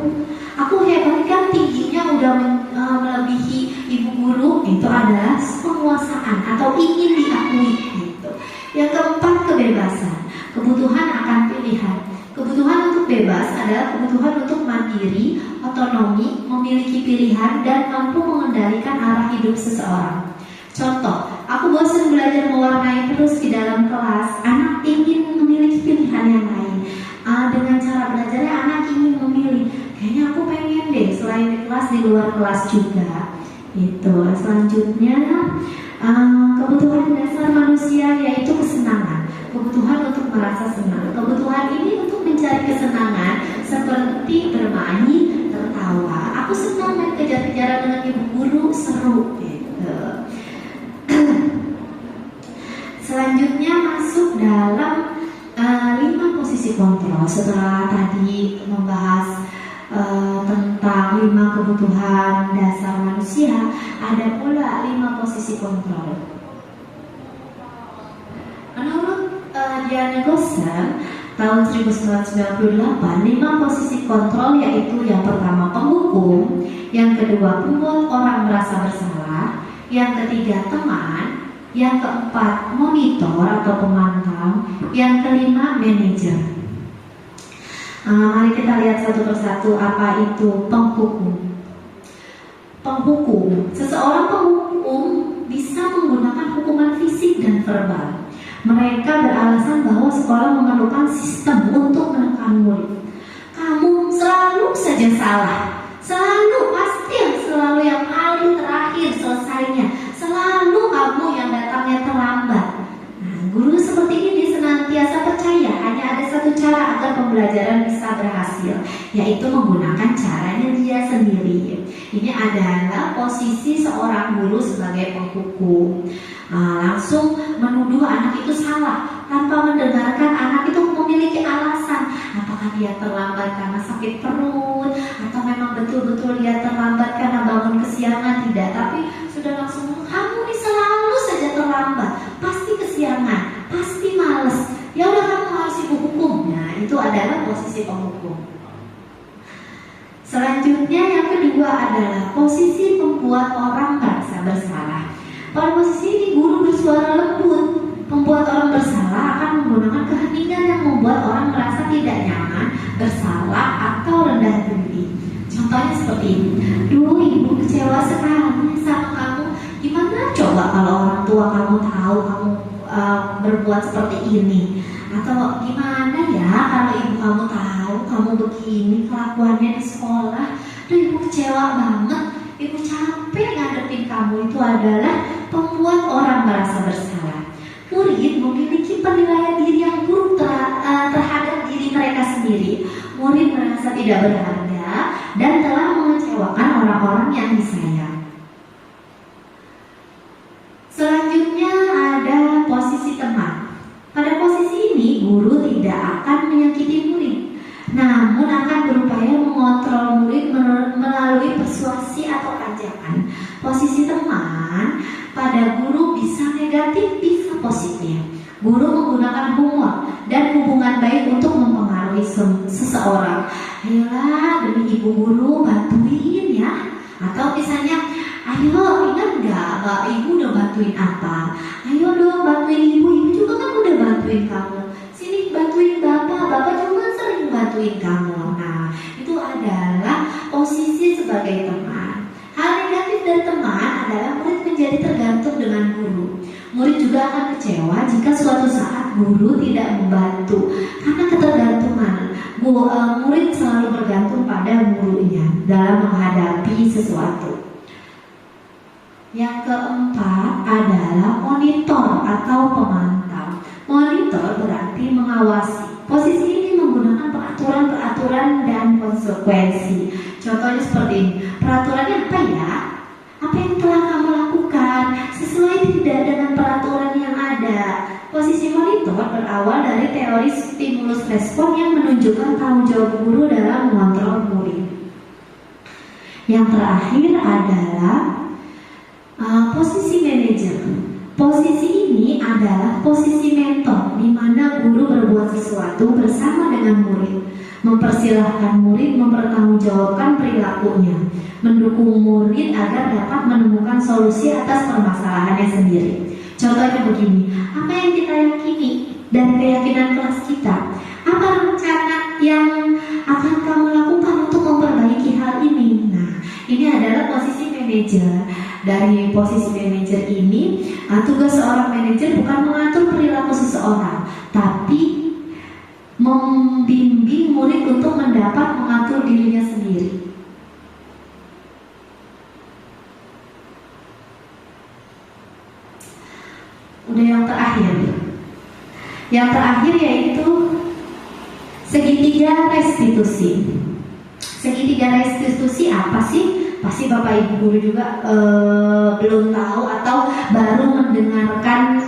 A: Aku hebat kan tingginya udah melebihi ibu guru. Itu adalah penguasaan atau ingin diakui gitu. Yang keempat, kebebasan. Kebutuhan akan pilihan. Kebutuhan untuk bebas adalah kebutuhan untuk mandiri, otonomi, memiliki pilihan, dan mampu mengendalikan arah hidup seseorang. Contoh, aku bosan belajar mewarnai terus di dalam kelas. Anak ingin memiliki pilihan yang lain. Dengan cara belajarnya anak ingin memilih, kayaknya aku pengen deh selain di kelas, di luar kelas juga. Itu. Selanjutnya, kebutuhan dasar manusia yaitu kesenangan. Kebutuhan untuk merasa senang. Kebutuhan ini untuk mencari kesenangan seperti bermain, tertawa. Aku senang main kejar-kejaran dengan ibu guru, seru gitu. Selanjutnya masuk dalam 5 posisi kontrol. Setelah tadi membahas tentang 5 kebutuhan dasar manusia, ada pula 5 posisi kontrol. Menurut Diana Gosser tahun 1998, 5 posisi kontrol yaitu yang pertama penghukum, yang kedua membuat orang merasa bersalah, yang ketiga teman, yang keempat monitor atau pemantau, yang kelima manajer. Mari kita lihat satu persatu apa itu penghukum. Penghukum, seseorang penghukum bisa menggunakan hukuman fisik dan verbal. Mereka beralasan bahwa sekolah memerlukan sistem untuk menekan murid. Kamu selalu saja salah, selalu yang paling terakhir selesainya, selalu kamu yang datangnya terlambat. Nah, guru seperti ini senantiasa percaya hanya ada satu cara agar pembelajaran bisa berhasil, yaitu menggunakan caranya dia sendiri. Ini adalah posisi seorang guru sebagai penghukum. Langsung menuduh anak itu salah tanpa mendengarkan anak itu memiliki alasan. Apakah dia terlambat karena sakit perut, atau memang betul-betul dia terlambat karena bangun kesiangan? Tidak, tapi sudah langsung, kamu ini selalu saja terlambat, pasti kesiangan, pasti males. Ya udah, kamu harus ibu hukum. Nah, itu adalah posisi penghukum. Selanjutnya yang kedua adalah posisi membuat orang merasa bersalah. Pada posisi ini guru bersuara lembut, membuat orang bersalah akan menggunakan keheningan yang membuat orang merasa tidak nyaman, bersalah, atau rendah diri. Contohnya seperti ini, duh ibu kecewa sekali sama kamu. Gimana coba kalau orang tua kamu tahu kamu berbuat seperti ini? Atau gimana ya kalau ibu kamu tahu kamu begini kelakuannya di sekolah? Duh ibu kecewa banget, ibu capek ngadepin kamu. Itu adalah membuat orang merasa bersalah. Murid memiliki penilaian diri yang buruk terhadap diri mereka sendiri. Murid merasa tidak berharga dan telah mengecewakan orang-orang yang disayang. Selanjutnya ada posisi teman. Pada posisi ini guru tidak akan menyakiti murid, namun akan berupaya mengontrol murid melalui persuasi atau ajakan. Posisi teman pada guru bisa negatif, bisa positif. Guru menggunakan humor dan hubungan baik untuk mempengaruhi seseorang. Ayolah demi ibu guru bantuin ya. Atau misalnya, ayo ingat nggak ibu udah bantuin apa? Ayo dong bantuin ibu juga kan udah bantuin kamu. Sini bantuin bapak juga sering bantuin kamu. Nah, itu adalah posisi sebagai teman. Hal negatif dari teman adalah murid menjadi tergantung dengan guru. Murid juga akan kecewa jika suatu saat guru tidak membantu. Karena ketergantungan, murid selalu bergantung pada gurunya dalam menghadapi sesuatu. Yang keempat adalah monitor atau pemantau. Monitor berarti mengawasi. Posisi ini menggunakan peraturan-peraturan dan konsekuensi. Contohnya seperti ini. Peraturannya apa ya? Apa yang telah kamu lakukan? Sesuai tidak dengan peraturan yang ada? Posisi monitor berawal dari teori stimulus respon yang menunjukkan tanggung jawab guru dalam mengontrol murid. Yang terakhir adalah posisi manajer. Posisi ini adalah posisi mentor, di mana guru berbuat sesuatu bersama dengan murid, mempersilahkan murid mempertanggungjawabkan perilakunya, mendukung murid agar dapat menemukan solusi atas permasalahannya sendiri. Contohnya begini, apa yang kita yakini dan keyakinan kelas kita? Apa rencana yang akan kamu lakukan untuk memperbaiki hal ini? Nah, ini adalah posisi manajer. Dari posisi manajer ini, tugas seorang manajer bukan mengatur perilaku seseorang, tapi membimbing murid untuk mendapat mengatur dirinya sendiri. Udah yang terakhir. Yang terakhir yaitu segitiga restitusi. Segitiga restitusi apa sih? Pasti Bapak Ibu guru juga belum tahu atau baru mendengarkan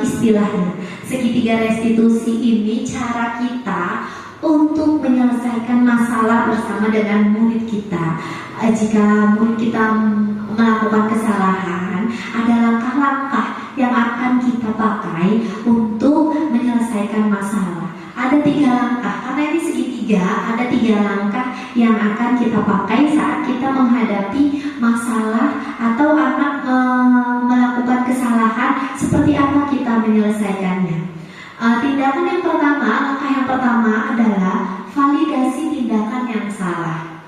A: istilahnya. Segitiga restitusi ini cara kita untuk menyelesaikan masalah bersama dengan murid kita. Jika murid kita melakukan kesalahan, ada langkah-langkah yang akan kita pakai untuk menyelesaikan masalah. Ada 3 langkah, karena ini segitiga, ada 3 langkah yang akan kita pakai saat kita menghadapi masalah atau anak melakukan kesalahan. Seperti apa kita menyelesaikannya? Tindakan yang pertama, langkah yang pertama adalah validasi tindakan yang salah.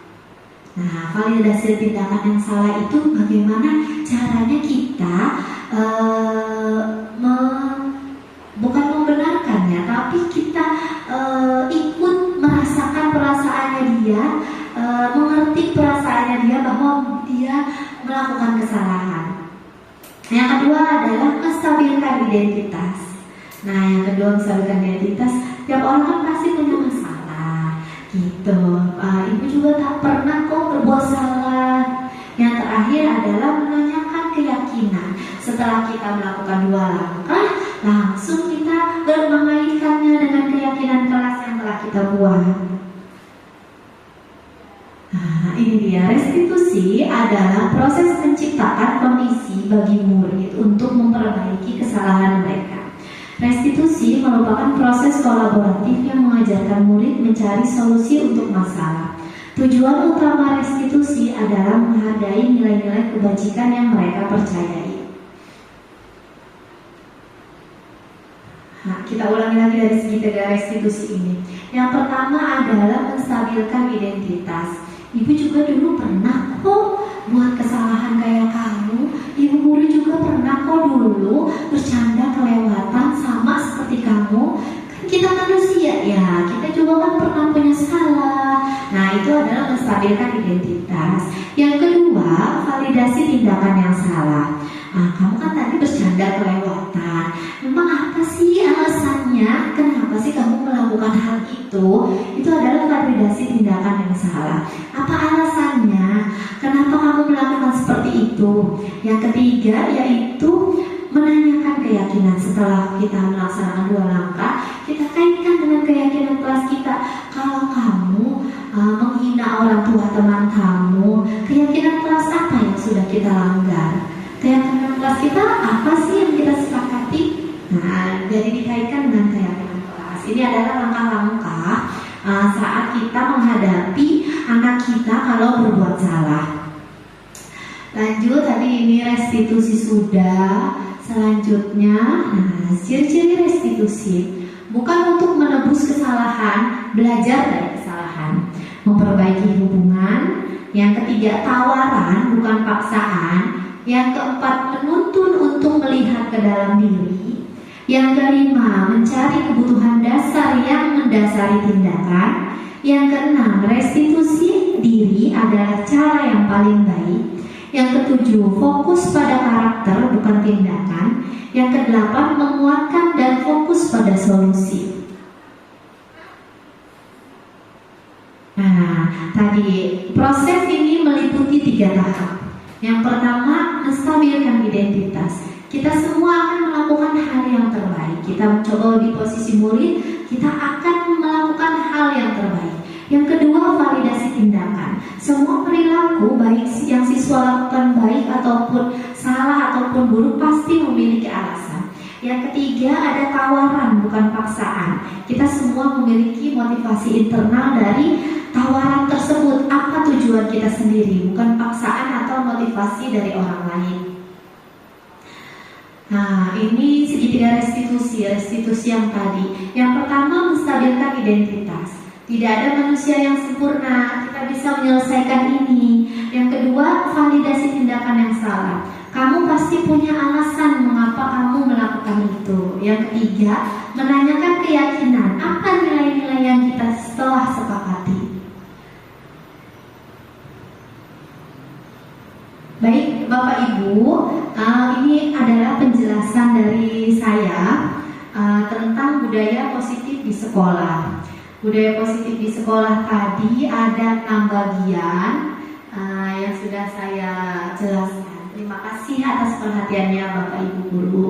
A: Nah, validasi tindakan yang salah itu bagaimana caranya kita bukan membenarkannya, tapi kita ikut merasakan perasaannya dia, mengerti perasaannya dia bahwa dia melakukan kesalahan. Yang kedua adalah menstabilkan identitas. Nah, yang kedua menstabilkan identitas. Tiap orang kan pasti punya masalah, gitu. Ibu juga tak pernah kok berbuat salah. Yang terakhir adalah menanyakan keyakinan. Setelah kita melakukan 2 langkah, langsung kita mengaitkannya dengan keyakinan kelas yang telah kita buat. Nah, ini dia. Restitusi adalah proses menciptakan kondisi bagi murid untuk memperbaiki kesalahan mereka. Restitusi merupakan proses kolaboratif yang mengajarkan murid mencari solusi untuk masalah. Tujuan utama restitusi adalah menghargai nilai-nilai kebajikan yang mereka percayai. Nah, kita ulangi lagi dari segitiga restitusi ini. Yang pertama adalah menstabilkan identitas. Ibu juga dulu pernah kok buat kesalahan kayak kamu. Ibu guru juga pernah kok dulu bercanda kelewatan sama seperti kamu. Kan kita manusia ya, kita juga kan pernah punya salah. Nah, itu adalah menstabilkan identitas. Yang kedua, validasi tindakan yang salah. Nah, kamu kan tadi bercanda kelewatan. Memang apa sih alasannya? Kenapa sih kamu melakukan hal itu? Itu adalah validasi tindakan yang salah. Apa alasannya? Kenapa kamu melakukan seperti itu? Yang ketiga yaitu menanyakan keyakinan. Setelah kita melaksanakan 2 langkah, kita kaitkan dengan keyakinan kelas kita. Kalau kamu menghina orang tua teman kamu, keyakinan kelas apa yang sudah kita langgar? Keyakinan kelas kita apa sih yang kita sepakati? Nah, jadi dikaitkan dengan keyakinan kelas. Ini adalah langkah-langkah saat kita menghadapi anak kita kalau berbuat salah. Lanjut, tadi ini restitusi sudah. Selanjutnya, nah, ciri-ciri restitusi bukan untuk menebus kesalahan, belajar dari kesalahan, memperbaiki hubungan. Yang ketiga, tawaran bukan paksaan. Yang keempat, menuntun untuk melihat ke dalam diri. Yang kelima, mencari kebutuhan dasar yang mendasari tindakan. Yang keenam, restitusi diri adalah cara yang paling baik. Yang ketujuh, fokus pada karakter bukan tindakan. Yang kedelapan, menguatkan dan fokus pada solusi. Nah, tadi proses ini meliputi 3 tahap. Yang pertama, menstabilkan identitas. Kita semua akan melakukan hal yang terbaik. Kita mencoba di posisi murid, kita akan melakukan hal yang terbaik. Yang kedua, validasi tindakan. Semua perilaku baik yang siswa lakukan baik ataupun salah ataupun buruk pasti memiliki alasan. Yang ketiga, ada tawaran bukan paksaan. Kita semua memiliki motivasi internal dari tawaran tersebut. Apa tujuan kita sendiri, bukan paksaan atau motivasi dari orang lain. Nah, ini segitiga restitusi yang tadi. Yang pertama, menstabilkan identitas. Tidak ada manusia yang sempurna, kita bisa menyelesaikan ini. Yang kedua, validasi tindakan yang salah. Kamu pasti punya alasan mengapa kamu melakukan itu. Yang ketiga, menanyakan keyakinan. Apa nilai-nilai yang kita telah sepakati? Baik, Bapak Ibu, ini adalah penjelasan dari saya tentang budaya positif di sekolah. Budaya positif di sekolah tadi ada 6 bagian yang sudah saya jelaskan. Terima kasih atas perhatiannya Bapak Ibu Guru.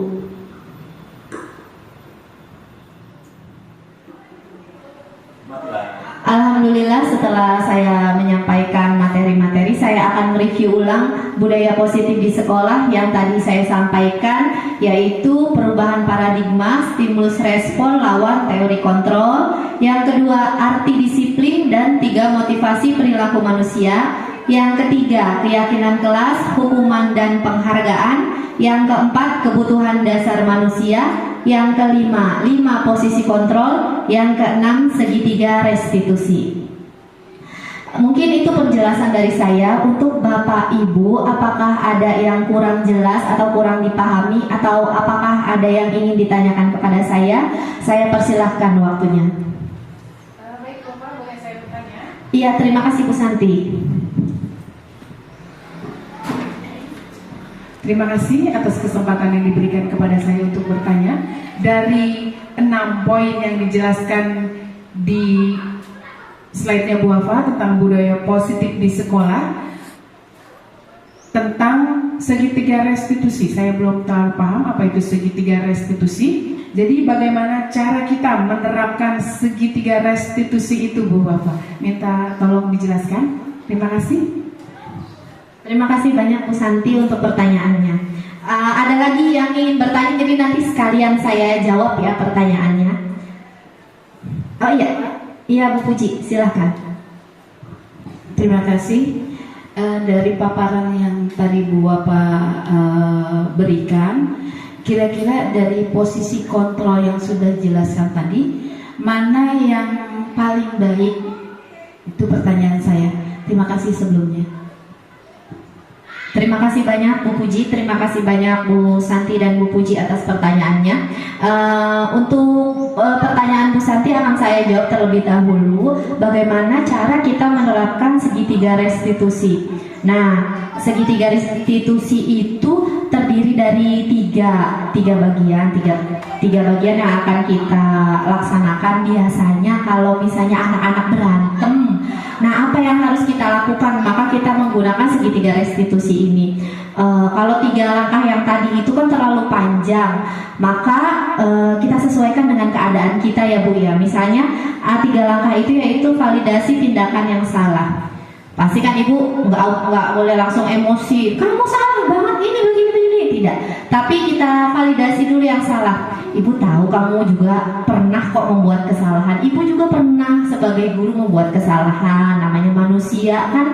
A: Alhamdulillah, setelah saya menyampaikan materi-materi, saya akan mereview ulang budaya positif di sekolah yang tadi saya sampaikan, yaitu perubahan paradigma, stimulus respon lawan teori kontrol. Yang kedua, arti disiplin dan 3 motivasi perilaku manusia. Yang ketiga, keyakinan kelas, hukuman dan penghargaan. Yang keempat, kebutuhan dasar manusia. Yang kelima, 5 posisi kontrol. Yang keenam, segitiga restitusi. Mungkin itu penjelasan dari saya. Untuk Bapak Ibu, apakah ada yang kurang jelas atau kurang dipahami, atau apakah ada yang ingin ditanyakan kepada saya? Saya persilahkan waktunya.
C: Baik, Bapak, boleh saya bertanya?
A: Iya, terima kasih Bu Santi.
E: Terima kasih atas kesempatan yang diberikan kepada saya untuk bertanya. Dari 6 poin yang dijelaskan di slide-nya Bu Wafa tentang budaya positif di sekolah, tentang segitiga restitusi, saya belum terlalu paham apa itu segitiga restitusi. Jadi bagaimana cara kita menerapkan segitiga restitusi itu, Bu Wafa? Minta tolong dijelaskan. Terima kasih.
A: Terima kasih banyak Bu Santi untuk pertanyaannya. Ada lagi yang ingin bertanya, jadi nanti sekalian saya jawab ya pertanyaannya. Oh iya Bu Puji, silahkan.
F: Terima kasih. Dari paparan yang tadi Bu Wapa berikan, kira-kira dari posisi kontrol yang sudah dijelaskan tadi, mana yang paling baik? Itu pertanyaan saya. Terima kasih sebelumnya.
A: Terima kasih banyak Bu Puji, terima kasih banyak Bu Santi dan Bu Puji atas pertanyaannya. Untuk pertanyaan Bu Santi akan saya jawab terlebih dahulu. Bagaimana cara kita menerapkan segitiga restitusi? Nah, segitiga restitusi itu terdiri dari tiga bagian yang akan kita laksanakan biasanya kalau misalnya anak-anak berantem. Nah, apa yang harus kita lakukan? Maka kita menggunakan segitiga restitusi ini. Kalau 3 langkah yang tadi itu kan terlalu panjang, maka kita sesuaikan dengan keadaan kita ya Bu ya. Misalnya 3 langkah itu yaitu validasi tindakan yang salah. Pasti kan Ibu nggak boleh langsung emosi, kamu salah banget ini begini, tidak. Tapi kita validasi dulu yang salah. Ibu tahu kamu juga pernah kok membuat kesalahan. Ibu juga pernah sebagai guru membuat kesalahan. Namanya manusia kan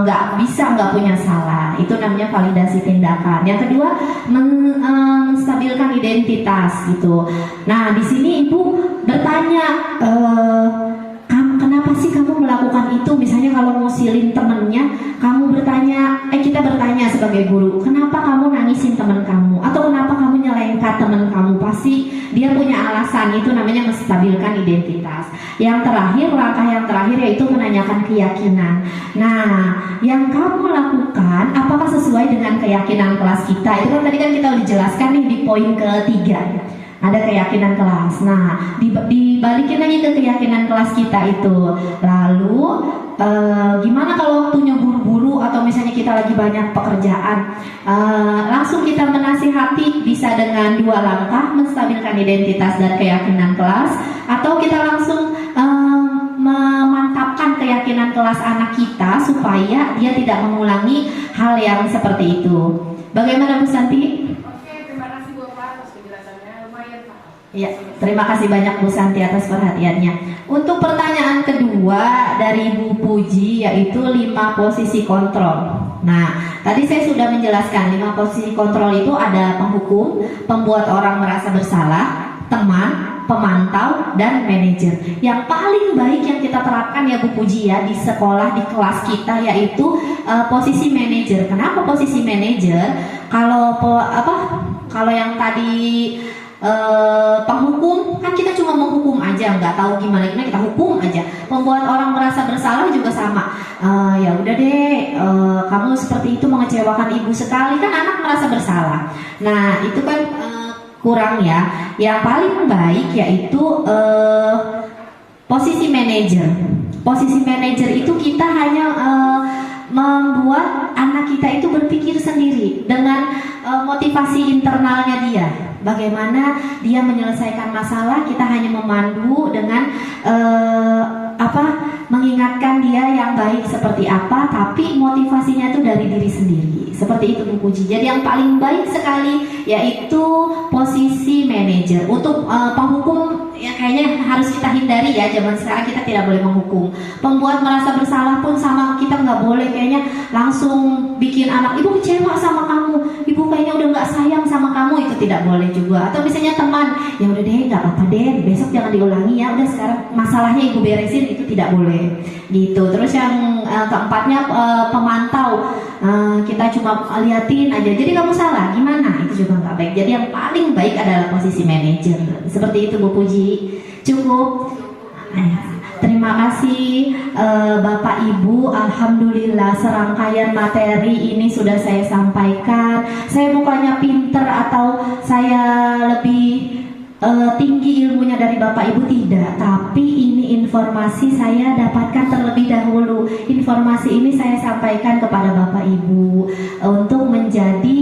A: nggak punya salah. Itu namanya validasi tindakan. Yang kedua, menstabilkan identitas gitu. Nah, di sini Ibu bertanya, kenapa sih kamu melakukan itu? Misalnya kalau ngusilin temennya, kita bertanya sebagai guru, kenapa kamu nangisin teman kamu? Atau kenapa kamu nyelengkat teman kamu? Pasti dia punya alasan, itu namanya menstabilkan identitas. Yang terakhir, langkah yang terakhir yaitu menanyakan keyakinan. Nah, yang kamu lakukan apakah sesuai dengan keyakinan kelas kita? Itu kan tadi kan kita udah jelaskan nih di poin ketiga. ada keyakinan kelas. Nah, dibalikin lagi ke keyakinan kelas kita itu. Lalu gimana kalau waktunya buru-buru atau misalnya kita lagi banyak pekerjaan, langsung kita menasihati bisa dengan 2 langkah, menstabilkan identitas dan keyakinan kelas, atau kita langsung memantapkan keyakinan kelas anak kita supaya dia tidak mengulangi hal yang seperti itu. Bagaimana Bu Santi?
C: Oke, terima kasih Bu Pak atas penjelasannya, lumayan Pak.
A: Ya, terima kasih banyak Bu Santi atas perhatiannya. Untuk pertanyaan kedua dari Bu Puji, yaitu 5 posisi kontrol. Nah, tadi saya sudah menjelaskan 5 posisi kontrol itu ada penghukum, pembuat orang merasa bersalah, teman, pemantau, dan manajer. Yang paling baik yang kita terapkan ya Bu Puji ya di sekolah, di kelas kita, yaitu posisi manajer. Kenapa posisi manajer? Kalau yang tadi penghukum kan kita cuma menghukum aja, nggak tahu gimana kita hukum aja. Membuat orang merasa bersalah juga sama. Ya udah deh, kamu seperti itu mengecewakan ibu sekali, kan anak merasa bersalah. Nah itu kan kurang ya. Yang paling baik yaitu posisi manajer. Posisi manajer itu kita hanya membuat anak kita itu berpikir sendiri dengan motivasi internalnya dia. Bagaimana dia menyelesaikan masalah, kita hanya memandu dengan mengingatkan dia yang baik seperti apa, tapi motivasinya itu dari diri sendiri. Seperti itu Bu Puji. Jadi yang paling baik sekali yaitu posisi manajer. Untuk penghukum ya kayaknya harus kita hindari ya, zaman sekarang kita tidak boleh menghukum. Pembuat merasa bersalah pun sama, kita nggak boleh kayaknya langsung bikin anak, ibu kecewa sama kamu, ibu kayaknya udah nggak sayang sama kamu, itu tidak boleh juga. Atau misalnya teman, ya udah deh nggak apa-apa deh, besok jangan diulangi ya, udah sekarang masalahnya ibu beresin, itu tidak boleh gitu. Terus yang keempatnya pemantau, kita cuma liatin aja, jadi kamu salah gimana, itu juga nggak baik. Jadi yang paling baik adalah posisi manajer. Seperti itu Bu Puji. Cukup. Terima kasih Bapak Ibu. Alhamdulillah serangkaian materi ini sudah saya sampaikan. Saya bukannya pinter atau saya lebih tinggi ilmunya dari Bapak Ibu, tidak. Tapi ini informasi saya dapatkan terlebih dahulu. Informasi ini saya sampaikan kepada Bapak Ibu untuk menjadi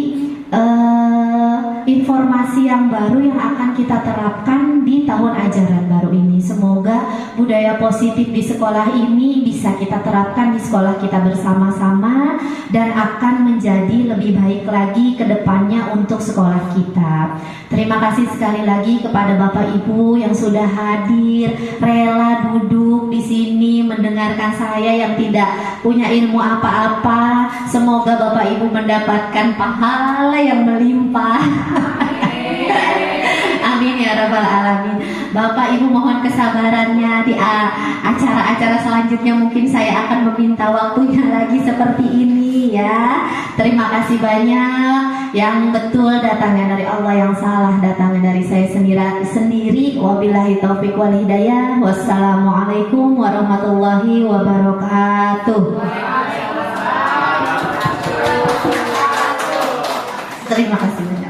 A: informasi yang baru yang akan kita terapkan di tahun ajaran baru ini. Semoga budaya positif di sekolah ini bisa kita terapkan di sekolah kita bersama-sama dan akan menjadi lebih baik lagi ke depannya untuk sekolah kita. Terima kasih sekali lagi kepada Bapak Ibu yang sudah hadir, rela duduk di sini mendengarkan saya yang tidak punya ilmu apa-apa. Semoga Bapak Ibu mendapatkan pahala yang melimpah. Amin ya rabbal alamin. Bapak Ibu mohon kesabarannya, di acara-acara selanjutnya mungkin saya akan meminta waktunya lagi seperti ini ya. Terima kasih banyak. Yang betul datangnya dari Allah, yang salah datangnya dari saya sendiri. Wabillahi taufik wal hidayah. Wassalamualaikum warahmatullahi wabarakatuh. Terima kasih.